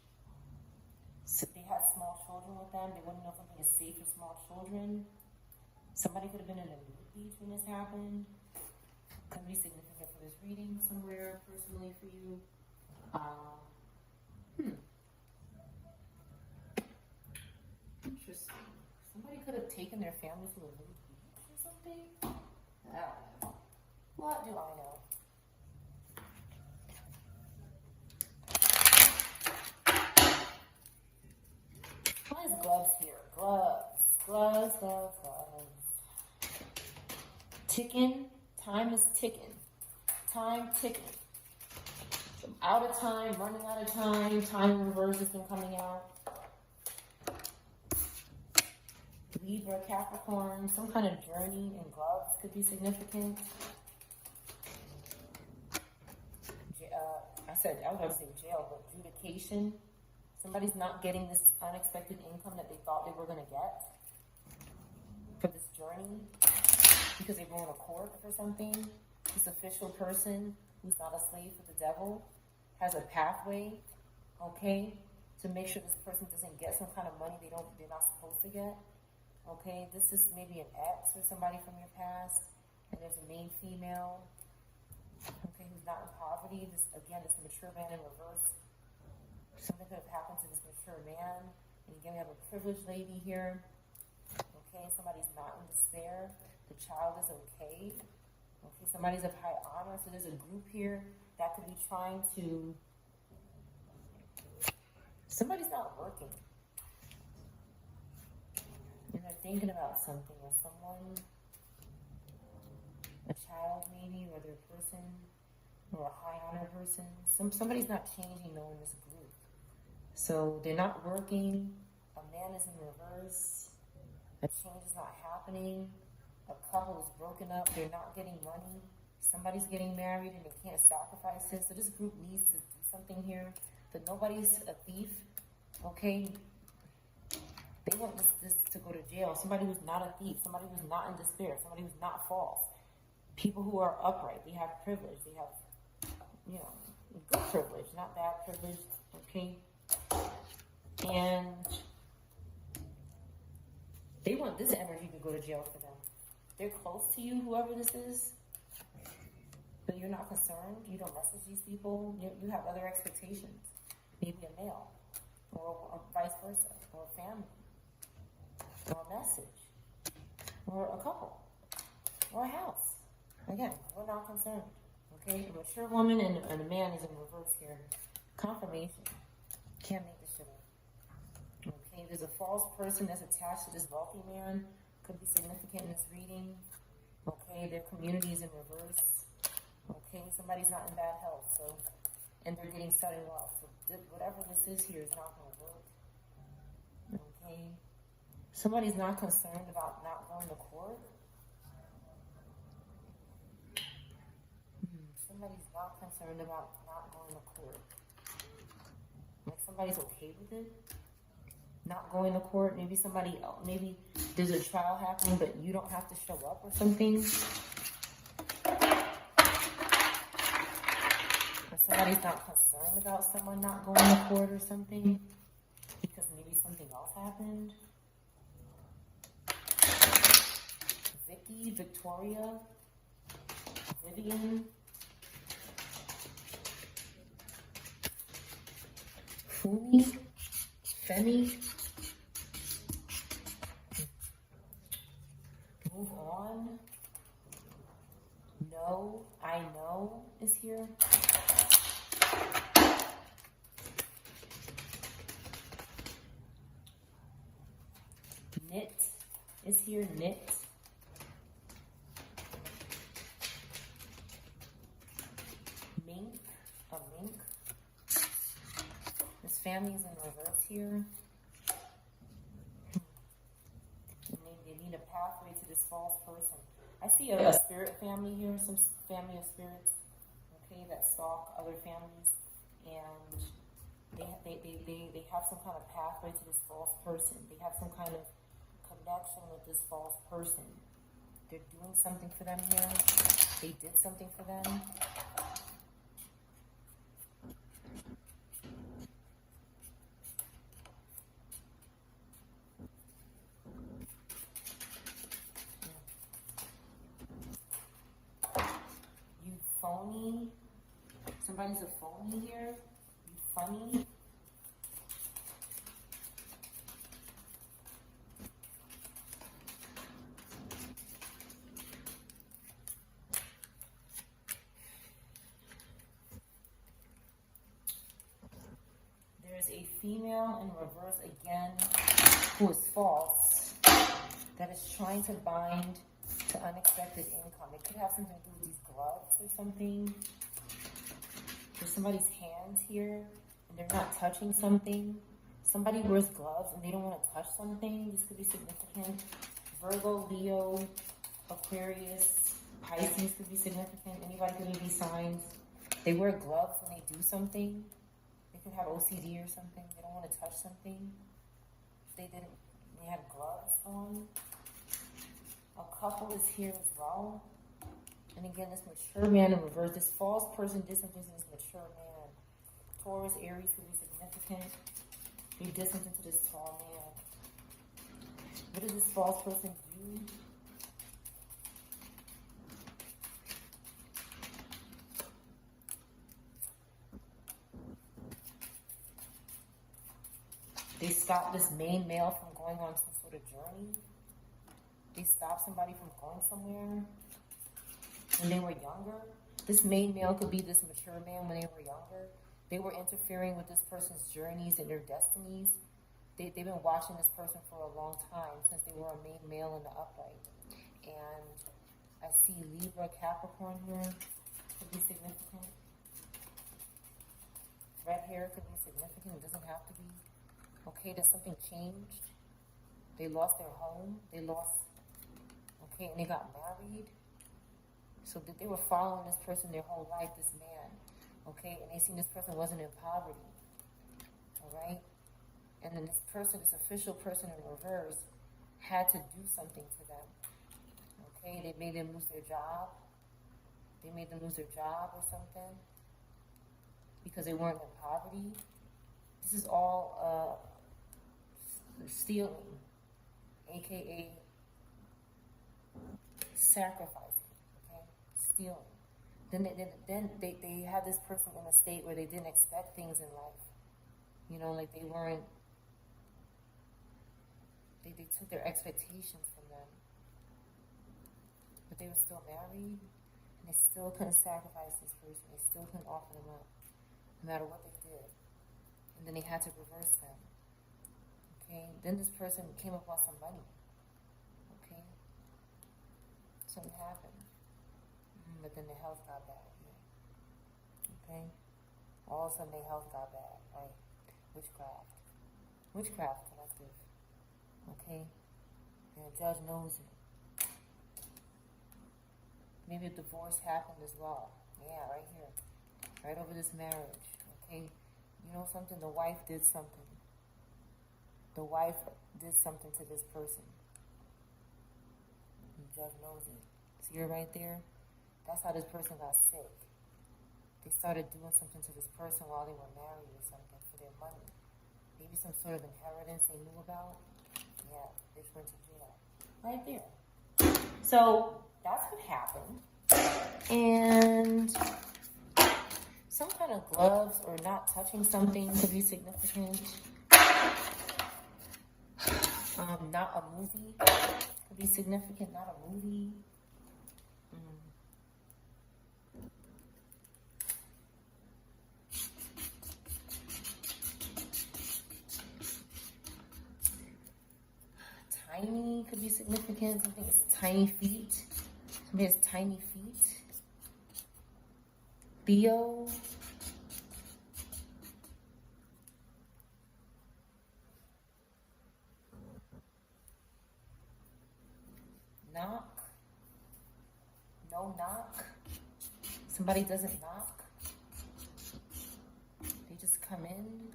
So they had small children with them, they wouldn't know if something is safe for small children. Somebody could have been in a nude beach when this happened. Could be significant for this reading somewhere personally for you. Interesting. Somebody could have taken their family to a nude beach or something. I don't know. What do I know? Why is gloves here? Gloves. Ticking. Time is ticking. Time ticking. I'm out of time, running out of time. Time in reverse has been coming out. Libra, Capricorn, some kind of journey in gloves could be significant. I was going to say jail, but adjudication. Somebody's not getting this unexpected income that they thought they were going to get for this journey because they're going to court for something. This official person who's not a slave for the devil has a pathway, okay, to make sure this person doesn't get some kind of money they're not supposed to get. Okay, this is maybe an ex or somebody from your past, and there's a main female, okay, who's not in poverty. This mature man in reverse. Something could have happened to this mature man. And again, we have a privileged lady here. Okay, somebody's not in despair. The child is okay. Okay, somebody's of high honor. So there's a group here that could be trying to. Somebody's not working. And they're thinking about something or someone, a child maybe, or their person, or a high honor person. Somebody's not changing though in this group. So they're not working. A man is in reverse. A change is not happening. A couple is broken up. They're not getting money. Somebody's getting married and they can't sacrifice it. So this group needs to do something here. But nobody's a thief. Okay? They want this to go to jail. Somebody who's not a thief. Somebody who's not in despair. Somebody who's not false. People who are upright. They have privilege. They have, good privilege, not bad privilege. Okay? And they want this energy to go to jail for them. They're close to you, whoever this is, but you're not concerned. You don't message these people. You have other expectations. Maybe a male, or vice versa, or a family, or a message, or a couple, or a house. Again, we're not concerned. Okay, a mature woman and a man is in reverse here. Confirmation. Can't make this shit up. Okay, there's a false person that's attached to this wealthy man. Could be significant in this reading. Okay, their community is in reverse. Okay, somebody's not in bad health, and they're getting sudden wealth. So whatever this is here is not going to work. Okay, somebody's not concerned about not going to court. Somebody's not concerned about not going to court. Like somebody's okay with it. Not going to court. Maybe somebody else. Maybe there's a trial happening, but you don't have to show up or something. Or somebody's not concerned about someone not going to court or something because maybe something else happened. Vicky, Victoria, Vivian. Fumi, Femi. Move on. No, I know is here. is here, knit. Mink, a mink. This family is in reverse here. And they need a pathway to this false person. I see a spirit family here, some family of spirits, okay, that stalk other families, and they have some kind of pathway to this false person. They have some kind of connection with this false person. They're doing something for them here. They did something for them. You phony. Somebody's a phony here. You funny. There's a female in reverse again who is false, that is trying to bind to unexpected income. It could have something to do with these gloves or something. There's somebody's hands here and they're not touching something. Somebody wears gloves and they don't want to touch something. This could be significant. Virgo, Leo, Aquarius, Pisces could be significant. Anybody could be these signs. They wear gloves when they do something. They could have OCD or something. They don't want to touch something. They had gloves on. A couple is here as well. And again, this mature man in reverse. This false person did something to this mature man. Taurus, Aries could be significant. They did something to this tall man. What does this false person do? They stopped this main male from going on some sort of journey. They stopped somebody from going somewhere when they were younger. This main male could be this mature man when they were younger. They were interfering with this person's journeys and their destinies. They've been watching this person for a long time, since they were a main male in the upright. And I see Libra, Capricorn here. Could be significant. Red hair could be significant. It doesn't have to be. Okay, there's something changed. They lost their home. They lost, okay, and they got married. So that they were following this person their whole life, this man. Okay, and they seen this person wasn't in poverty. All right? And then this person, this official person in reverse, had to do something to them. Okay, they made them lose their job. They made them lose their job or something because they weren't in poverty. This is all stealing, aka sacrificing, okay? Stealing. Then they had this person in a state where they didn't expect things in life. You know, like they took their expectations from them. But they were still married, and they still couldn't sacrifice this person. They still couldn't offer them up, no matter what they did. And then they had to reverse them. Okay? Then this person came upon some money. Okay? Something happened. But then the health got bad. Yeah. Okay? All of a sudden their health got bad. Right? Witchcraft. Witchcraft collective. Okay? And the judge knows it. Maybe a divorce happened as well. Yeah, right here. Right over this marriage. Okay? You know something? The wife did something. The wife did something to this person. The judge knows it. See her right there? That's how this person got sick. They started doing something to this person while they were married or something for their money. Maybe some sort of inheritance they knew about. Yeah, they just went to jail. Right there. So, that's what happened. And some kind of gloves or not touching something could be significant. Not a movie could be significant. Not a movie. tiny could be significant. Something is tiny feet. Somebody has tiny feet. Theo. Knock. No knock. Somebody doesn't knock. They just come in.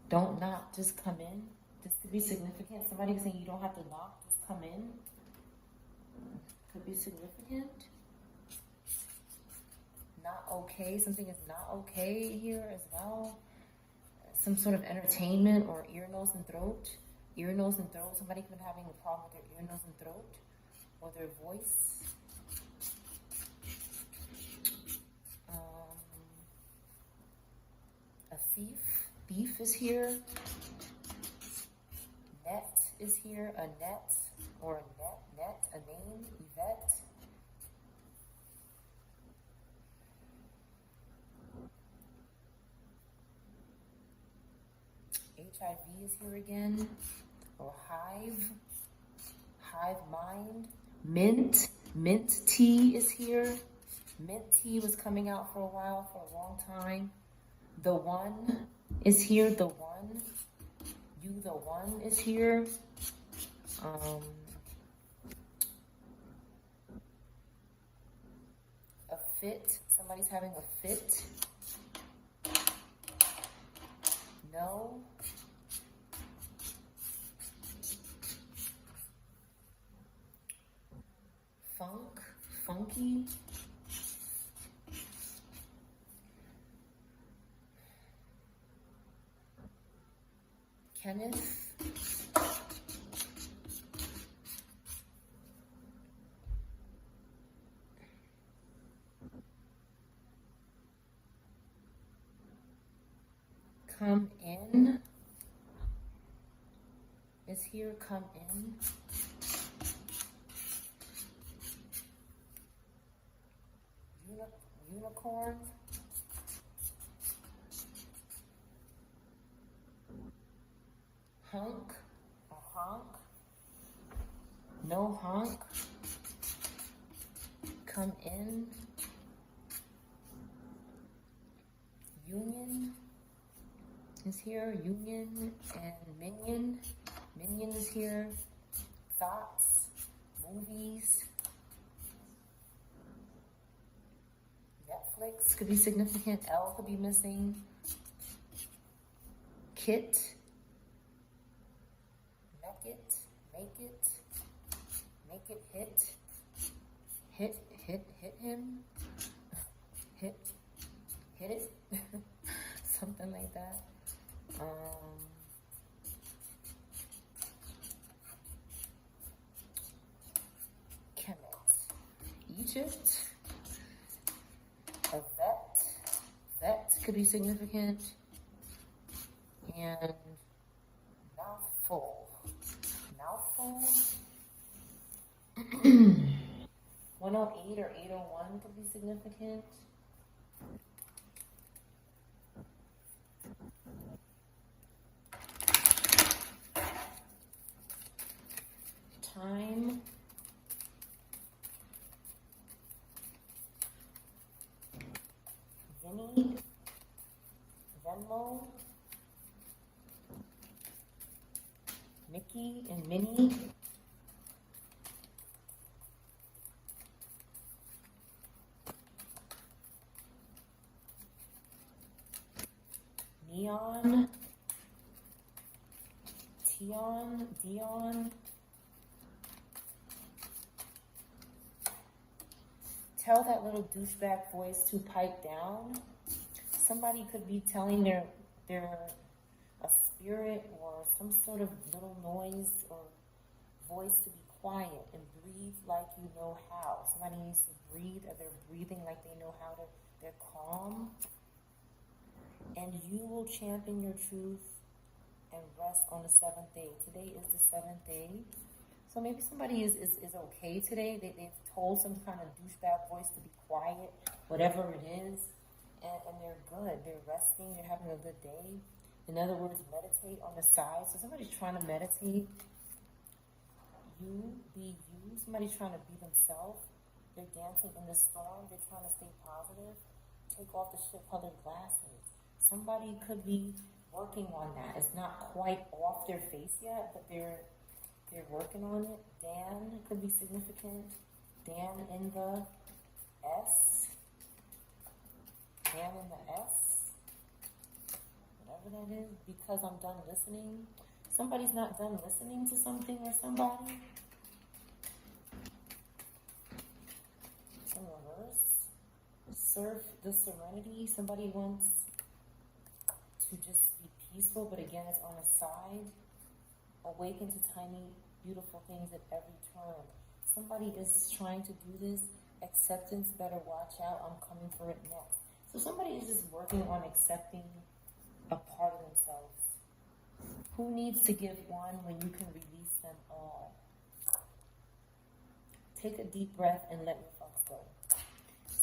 Don't knock, just come in. This could be significant. Somebody saying you don't have to knock, just come in. Could be significant. Not okay. Something is not okay here as well. Some sort of entertainment or ear, nose, and throat. Ear, nose, and throat. Somebody could be having a problem with their ear, nose, and throat. Or their voice. A thief. Thief is here. Net is here. A net or a net. A name. Yvette. HIV is here again. Or hive. Hive mind. Mint. Mint tea is here. Mint tea was coming out for a while, for a long time. The one is here. The one. You, the one, is here. A fit. Somebody's having a fit. No. Funk. Funky. Kenneth. Come in is here. Come in. Unicorn. Hunk. A honk. No honk. Come in. Union is here. Union and minion. Minion is here. Thoughts. Movies. Netflix could be significant. L could be missing. Kit. Make it. Make it. Make it hit. Hit him. Hit it. Something like that. Kemet. Egypt. A vet. Vet could be significant. And mouthful. Mouthful. 108 or 801 could be significant. Time. Vinny. Venmo. Mickey and Minnie. Neon. Tion. Dion. Tell that little douchebag voice to pipe down. Somebody could be telling their a spirit or some sort of little noise or voice to be quiet and breathe like you know how. Somebody needs to breathe, or they're breathing like they know how to. They're calm. And you will champion your truth and rest on the seventh day. Today is the seventh day. So maybe somebody is okay today. They've told some kind of douchebag voice to be quiet, whatever it is, and they're good. They're resting. They're having a good day. In other words, meditate on the side. So somebody's trying to meditate be you. Somebody's trying to be themselves. They're dancing in the storm. They're trying to stay positive. Take off the shit-colored glasses. Somebody could be working on that. It's not quite off their face yet, but they're working on it. Dan could be significant. Dan in the S. Dan in the S. Whatever that is. Because I'm done listening. Somebody's not done listening to something or somebody. In reverse. Serve the serenity. Somebody wants to just be peaceful, but again, it's on the side. Awaken to tiny, beautiful things at every turn. Somebody is trying to do this. Acceptance, better watch out. I'm coming for it next. So somebody is just working on accepting a part of themselves. Who needs to give one when you can release them all? Take a deep breath and let your fucks go.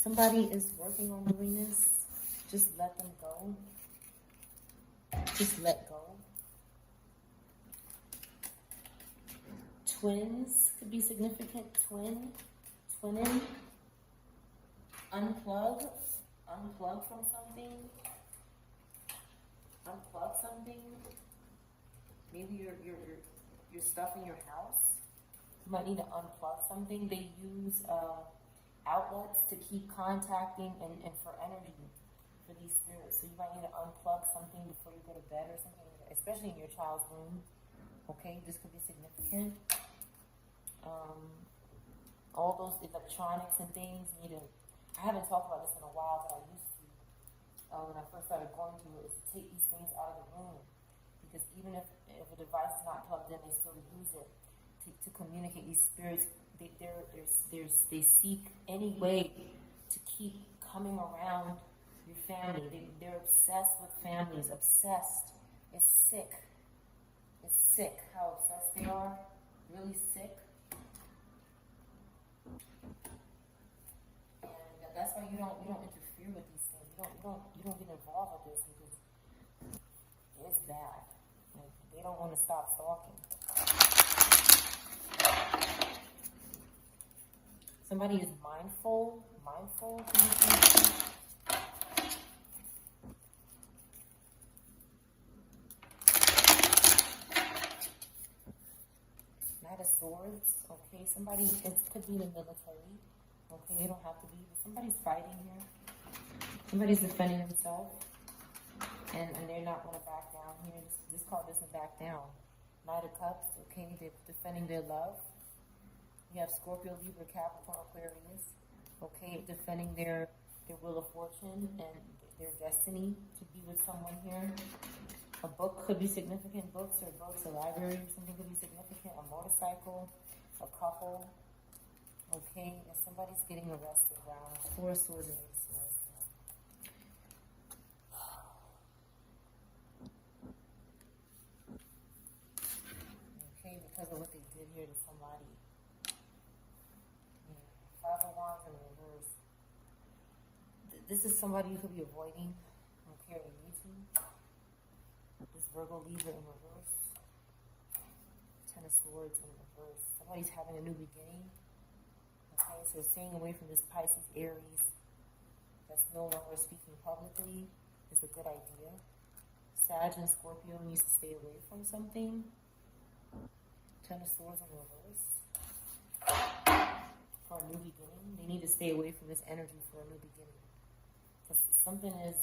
Somebody is working on doing this. Just let them go. Just let go. Twins could be significant. Twinning. Unplug from something. Unplug something. Maybe your stuff in your house. You might need to unplug something. They use outlets to keep contacting and for energy for these spirits. So you might need to unplug something before you go to bed or something, especially in your child's room. Okay, this could be significant. All those electronics and things, I haven't talked about this in a while, but I used to, when I first started going through it, is to take these things out of the room. Because even if a device is not plugged in, they still use it to communicate. These spirits, they seek any way to keep coming around your family. They're obsessed with families. Obsessed. It's sick. It's sick how obsessed they are. Really sick. And that's why you don't interfere with these things. You don't get involved with this because it's bad. Like, they don't want to stop stalking. Somebody is mindful. Knight of Swords. Okay, somebody, it could be the military. Okay, they don't have to be, but somebody's fighting here. Somebody's defending himself. And they're not going to back down here. This card doesn't back down. Knight of Cups, okay, they're defending their love. You have Scorpio, Libra, Capricorn, Aquarius, okay, defending their wheel of fortune and their destiny to be with someone here. A book could be significant. Books, a library, something could be significant. A motorcycle, a couple, okay, and somebody's getting arrested. Wow, Four of Swords and Eight of Swords. Okay, because of what they did here to somebody. Five of Wands in reverse. This is somebody you could be avoiding. Okay, or you need to. This Virgo, Libra in reverse. Ten of Swords in reverse. Somebody's having a new beginning. Okay, so staying away from this Pisces, Aries that's no longer speaking publicly is a good idea. Sag and Scorpio needs to stay away from something. Ten of Swords in reverse. For a new beginning, they need to stay away from this energy for a new beginning. Because something is,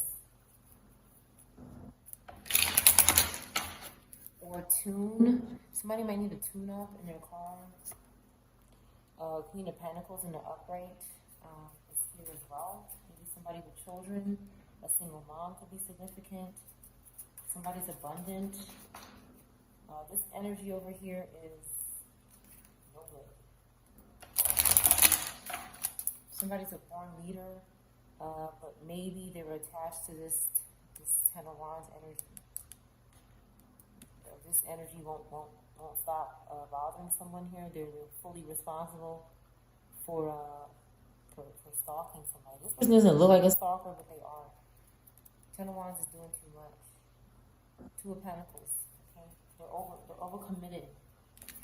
or tune. Somebody might need a tune up in their car. Queen of Pentacles in the upright is here as well. Maybe somebody with children. A single mom could be significant. Somebody's abundant. This energy over here is no good. Somebody's a born leader, but maybe they were attached to this Ten of Wands energy. This energy won't stop bothering someone here. They're fully responsible for stalking somebody. This person doesn't look like a stalker, but they are. Ten of Wands is doing too much. Two of Pentacles. Okay, they're overcommitted.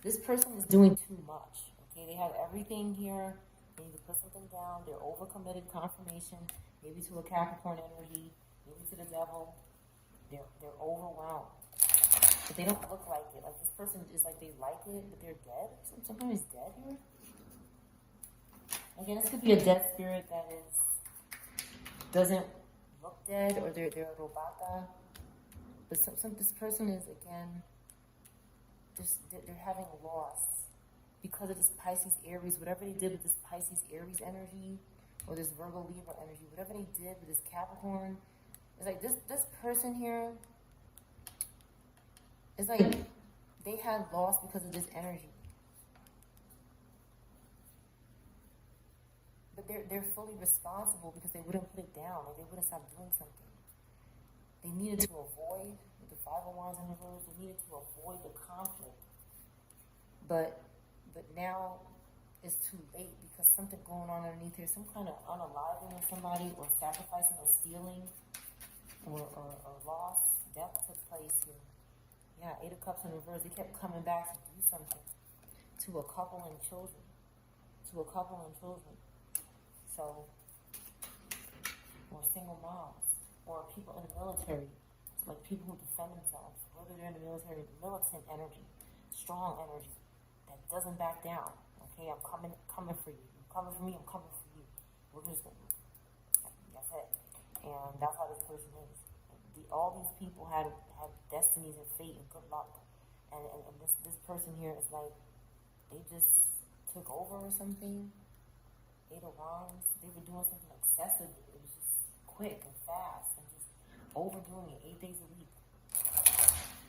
This person is doing too much. Okay, they have everything here. They need to put something down. They're overcommitted, confirmation, maybe to a Capricorn energy, maybe to the devil. They're overwhelmed. But they don't look like it. Like this person is like they like it, but they're dead. Somebody's dead here. Again, this could be a dead spirit that doesn't look dead, or they're a robata. But this person is, again, they're having a loss because of this Pisces Aries. Whatever they did with this Pisces Aries energy, or this Virgo Libra energy, whatever they did with this Capricorn, it's like this person here. It's like they had loss because of this energy. But they're fully responsible because they wouldn't put it down. Like they wouldn't stop doing something. They needed to avoid, with the Five of Wands in reverse, they needed to avoid the conflict. But now it's too late because something going on underneath here, some kind of unaliving of somebody, or sacrificing, or stealing, or loss, death took place here. Yeah, Eight of Cups in reverse. They kept coming back to do something to a couple and children. So, or single moms, or people in the military, like people who defend themselves, whether they're in the military, militant energy, strong energy, that doesn't back down. Okay, I'm coming for you. You're coming for me, I'm coming for you. We're just going to, that's it. And that's how this person is. All these people had destinies and fate and good luck. And this person here is like, they just took over or something. Eight of Wands, they were doing something excessive. It was just quick and fast and just overdoing it 8 days a week.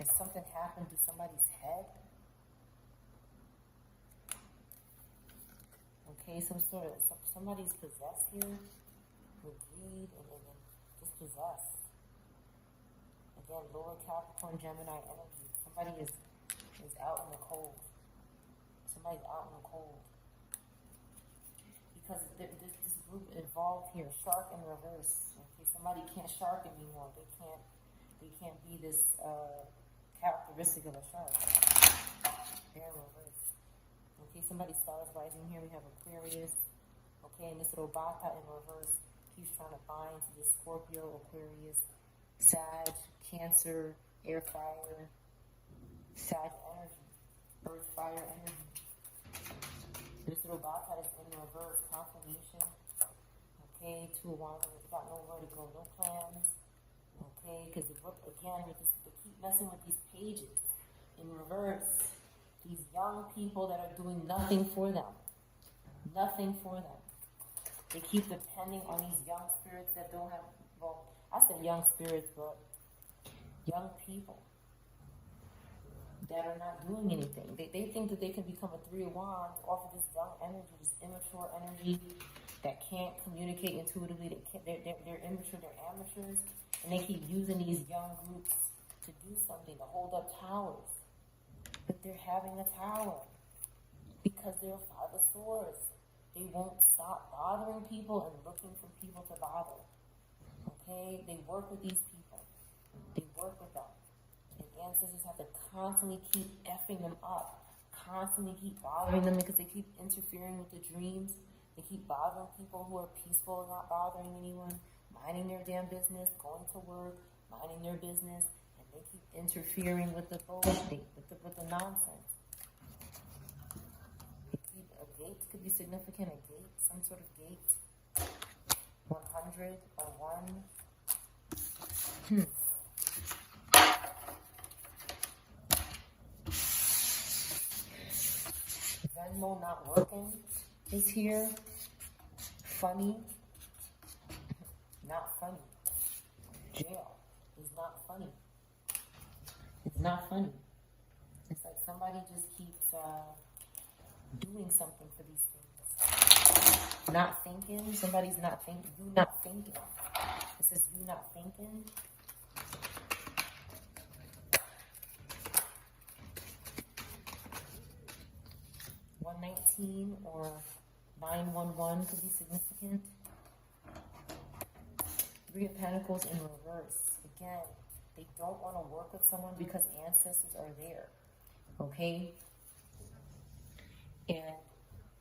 And something happened to somebody's head. Okay, somebody's possessed here with greed and just possessed. Again, lower Capricorn, Gemini energy. Somebody is out in the cold. Somebody's out in the cold. Because this group involved here, shark in reverse. Okay, somebody can't shark anymore. They can't be this characteristic of a shark. They're in reverse. Okay, somebody's stars rising here. We have Aquarius. Okay, and this Robata in reverse keeps trying to bind to this Scorpio, Aquarius, Sag, Cancer, air, fire, Sag energy, earth, fire energy. This Robata is in reverse, confirmation. Okay, Two of Wands, got nowhere to go, no plans. Okay, because again, they keep messing with these pages in reverse. These young people that are doing nothing for them. Nothing for them. They keep depending on these young spirits that don't have, well, I said young spirits, but young people that are not doing anything. They think that they can become a Three of Wands off of this young energy, this immature energy that can't communicate intuitively. They're immature, they're amateurs, and they keep using these young groups to do something, to hold up towers. But they're having a tower because they're Five of Swords. They won't stop bothering people and looking for people to bother. Okay? They work with these people. They work with them. And ancestors have to constantly keep effing them up. Constantly keep bothering them because they keep interfering with the dreams. They keep bothering people who are peaceful and not bothering anyone, minding their damn business, going to work, minding their business, and they keep interfering with the bullshit, with the nonsense. A gate could be significant, a gate, some sort of gate. 100 or 1. Venmo not working is here. Funny. Not funny. Jail is not funny. It's not funny. It's like somebody just keeps doing something for these things. Not thinking. Somebody's not thinking. You not thinking. It says you not thinking. $119 or 911 could be significant. Three of Pentacles in reverse. Again, they don't want to work with someone because ancestors are there. Okay? And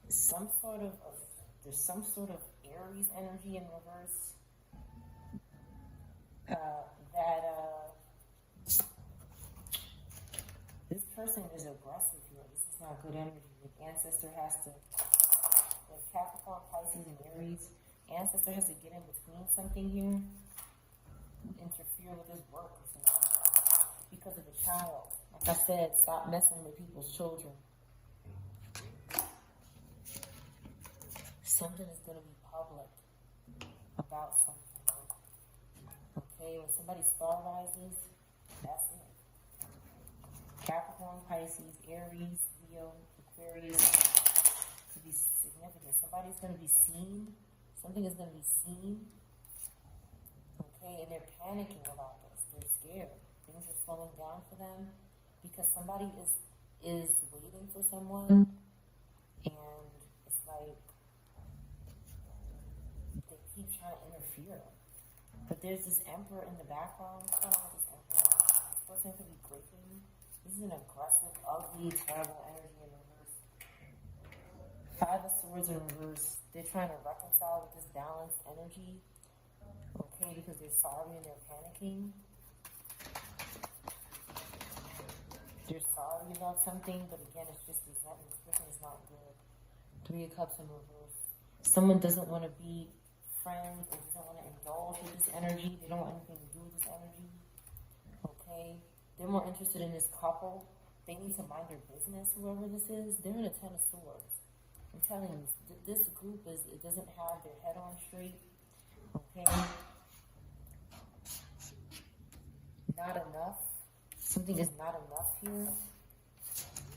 there's some sort of Aries energy in reverse that this person is aggressive here. This is not good energy. The ancestor has to, like Capricorn, Pisces, and Aries, ancestor has to get in between something here, interfere with his work or something because of a child. Like I said, stop messing with people's children. Something is going to be public about something. Okay, when somebody star rises, that's it. Capricorn, Pisces, Aries, Leo, Aquarius could be significant. Somebody's going to be seen. Something is going to be seen. Okay, and they're panicking about this. They're scared. Things are slowing down for them because somebody is waiting for someone, and it's like they keep trying to interfere. But there's this emperor in the background. This person could be breaking. This is an aggressive, ugly, terrible energy in reverse. Five of Swords in reverse. They're trying to reconcile with this balanced energy. Okay, because they're sorry and they're panicking. They're sorry about something, but again, it's just resentment. This person is not good. Three of Cups in reverse. Someone doesn't want to be friends, they doesn't want to indulge with this energy, they don't want anything to do with this energy. Okay, they're more interested in this couple. They need to mind their business, whoever this is. They're in a Ten of Swords. I'm telling you, this group it doesn't have their head on straight. Okay, not enough. Something is not enough here.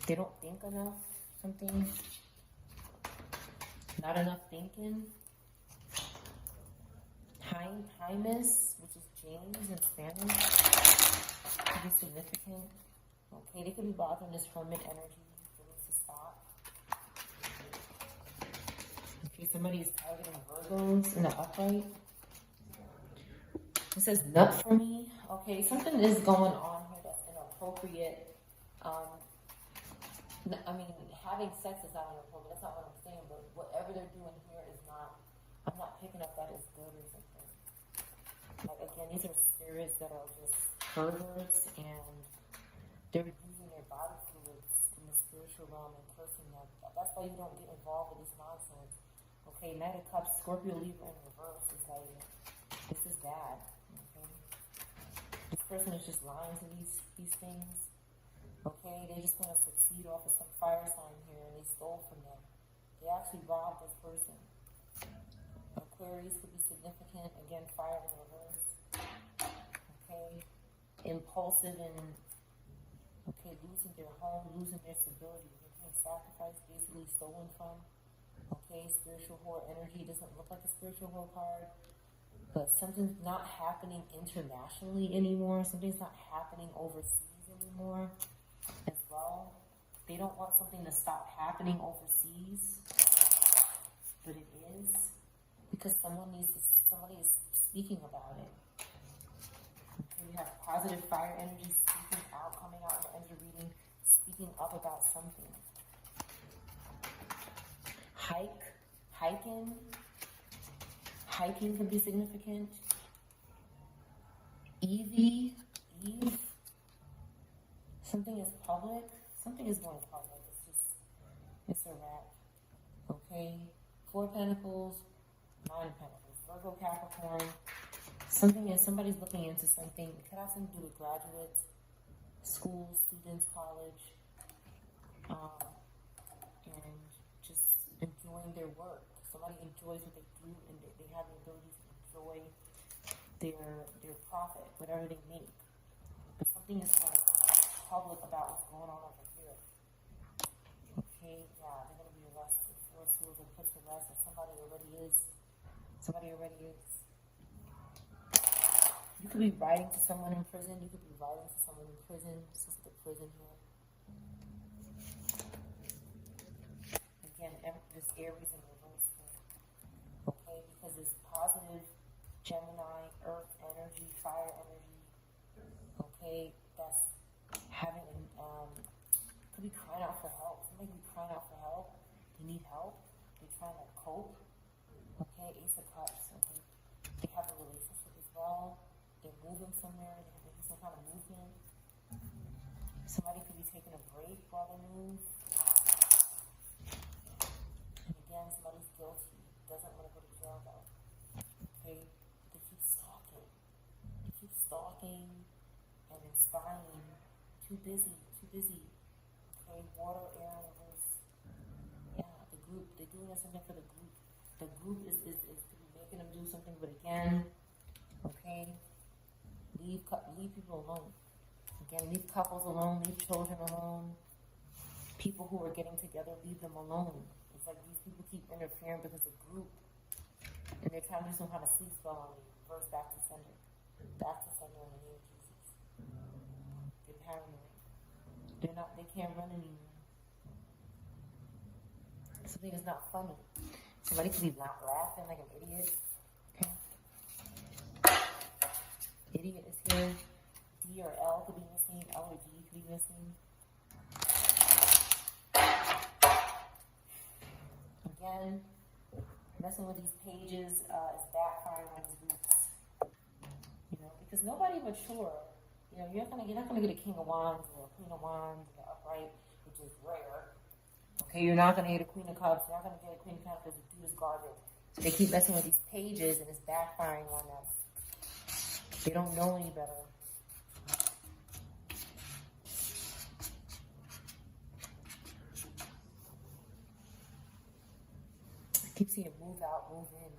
They don't think enough. Something, not enough thinking. Highness, which is James in Spanish, could be significant. Okay, they could be bothering this hermit energy. It needs to stop. Okay, somebody is targeting Virgos in the upright. It says nut for me. Okay, something is going on here that's inappropriate. I mean, having sex is not inappropriate. That's not what I'm saying. But whatever they're doing here is not. I'm not picking up that as good or something. Like, again, these are spirits that are just perverts, and they're using their body fluids in the spiritual realm and cursing them. That's why you don't get involved with this nonsense. Okay, Knight of Cups, Scorpio, Libra in reverse is like, this is bad. Okay, this person is just lying to these things. Okay, they just want to succeed off of some fire sign here, and they stole from them. They actually robbed this person. Aquarius could be significant. Again, fire in reverse. Okay, impulsive and losing their home, losing their stability. They're being sacrificed, basically stolen from. Okay, spiritual whore energy doesn't look like a spiritual whore card, but something's not happening internationally anymore. Something's not happening overseas anymore as well. They don't want something to stop happening overseas, but it is. Because somebody is speaking about it. Okay, we have positive fire energy speaking out, coming out in the energy reading, speaking up about something. Hiking can be significant. Eve, something is public, something is going public. It's a wrap. Okay, Four of Pentacles, Nine of Pentacles, Virgo, Capricorn. Somebody's looking into something. It could have something to do with graduates, schools, students, college, and just enjoying their work. Somebody enjoys what they do, and they have the ability to enjoy their profit, whatever they make. But something is going public about what's going on over here. Okay, yeah, they're going to be arrested. Four of Swords and put to rest, and somebody already is. You could be writing to someone in prison. This is the prison here. Again, this Aries in reverse here. Okay, because it's positive Gemini, earth energy, fire energy. Okay, that's having, could be crying out for help. Somebody could be crying out for help. They need help. They're trying to cope. Okay, Ace of Cups. Okay, they have a relationship as well. They're moving somewhere. They're making some kind of movement. Somebody could be taking a break while they move. And again, somebody's guilty. Doesn't want to go to jail though. Okay, they keep stalking. They keep stalking and inspiring. Too busy. Too busy. Okay, water, air, and reverse. Yeah, the group. They're doing something for the group. The group is making them do something, but again, okay, leave people alone. Again, leave couples alone, leave children alone. People who are getting together, leave them alone. It's like these people keep interfering because the group, and they're trying to do some kind of sleep spell on you. Reverse back to sender. Back to sender in the name of Jesus. They're paranoid. They can't run anymore. Something is not funny. Somebody could be laughing like an idiot. Okay. Idiot is here. D or L could be missing. L or G could be missing. Again, messing with these pages is backfiring on these groups. You know, because nobody mature. You know, you're not gonna get a King of Wands or a Queen of Wands in the upright, which is rare. Okay, you're not gonna get a Queen of Cups. You're not gonna get a Queen of Cups because the dude is garbage. So they keep messing with these pages and it's backfiring on them. They don't know any better. I keep seeing move out, move in.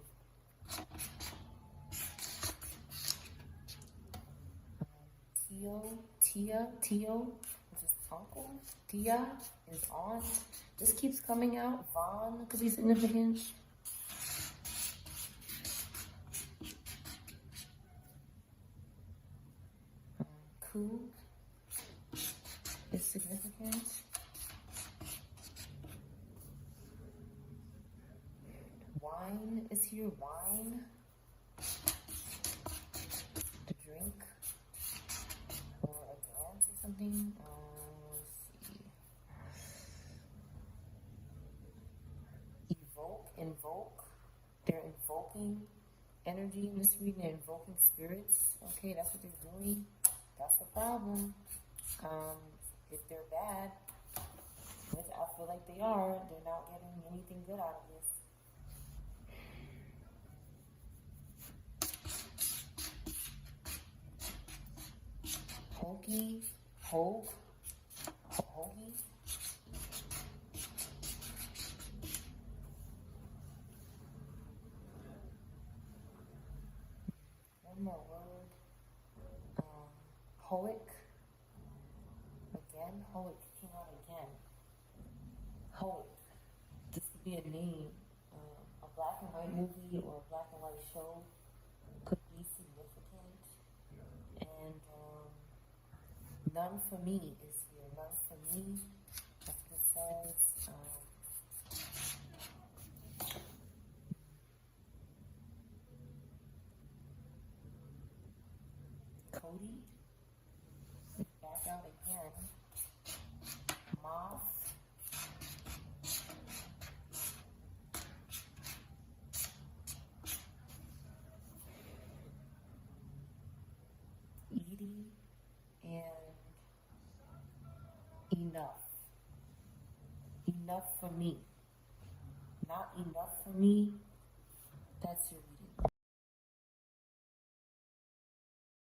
Tio, which is uncle. Tia is aunt. This keeps coming out. Vaughn could be significant. Coup is significant. Wine is here. Wine. To drink. Or a dance or something. Let's see. Invoke. They're invoking energy in this reading. They're invoking spirits. Okay, that's what they're doing. That's the problem. If they're bad, which I feel like they are, they're not getting anything good out of this. Hoagie. One more word. Hoic. Again, Hoic came out again. Hoic. This could be a name. A black and white movie or a black and white show could be significant. And none for me is here. None for me. That's what it says. Cody. Back out again. Moth. Edie. And enough. Enough for me. Not enough for me. That's your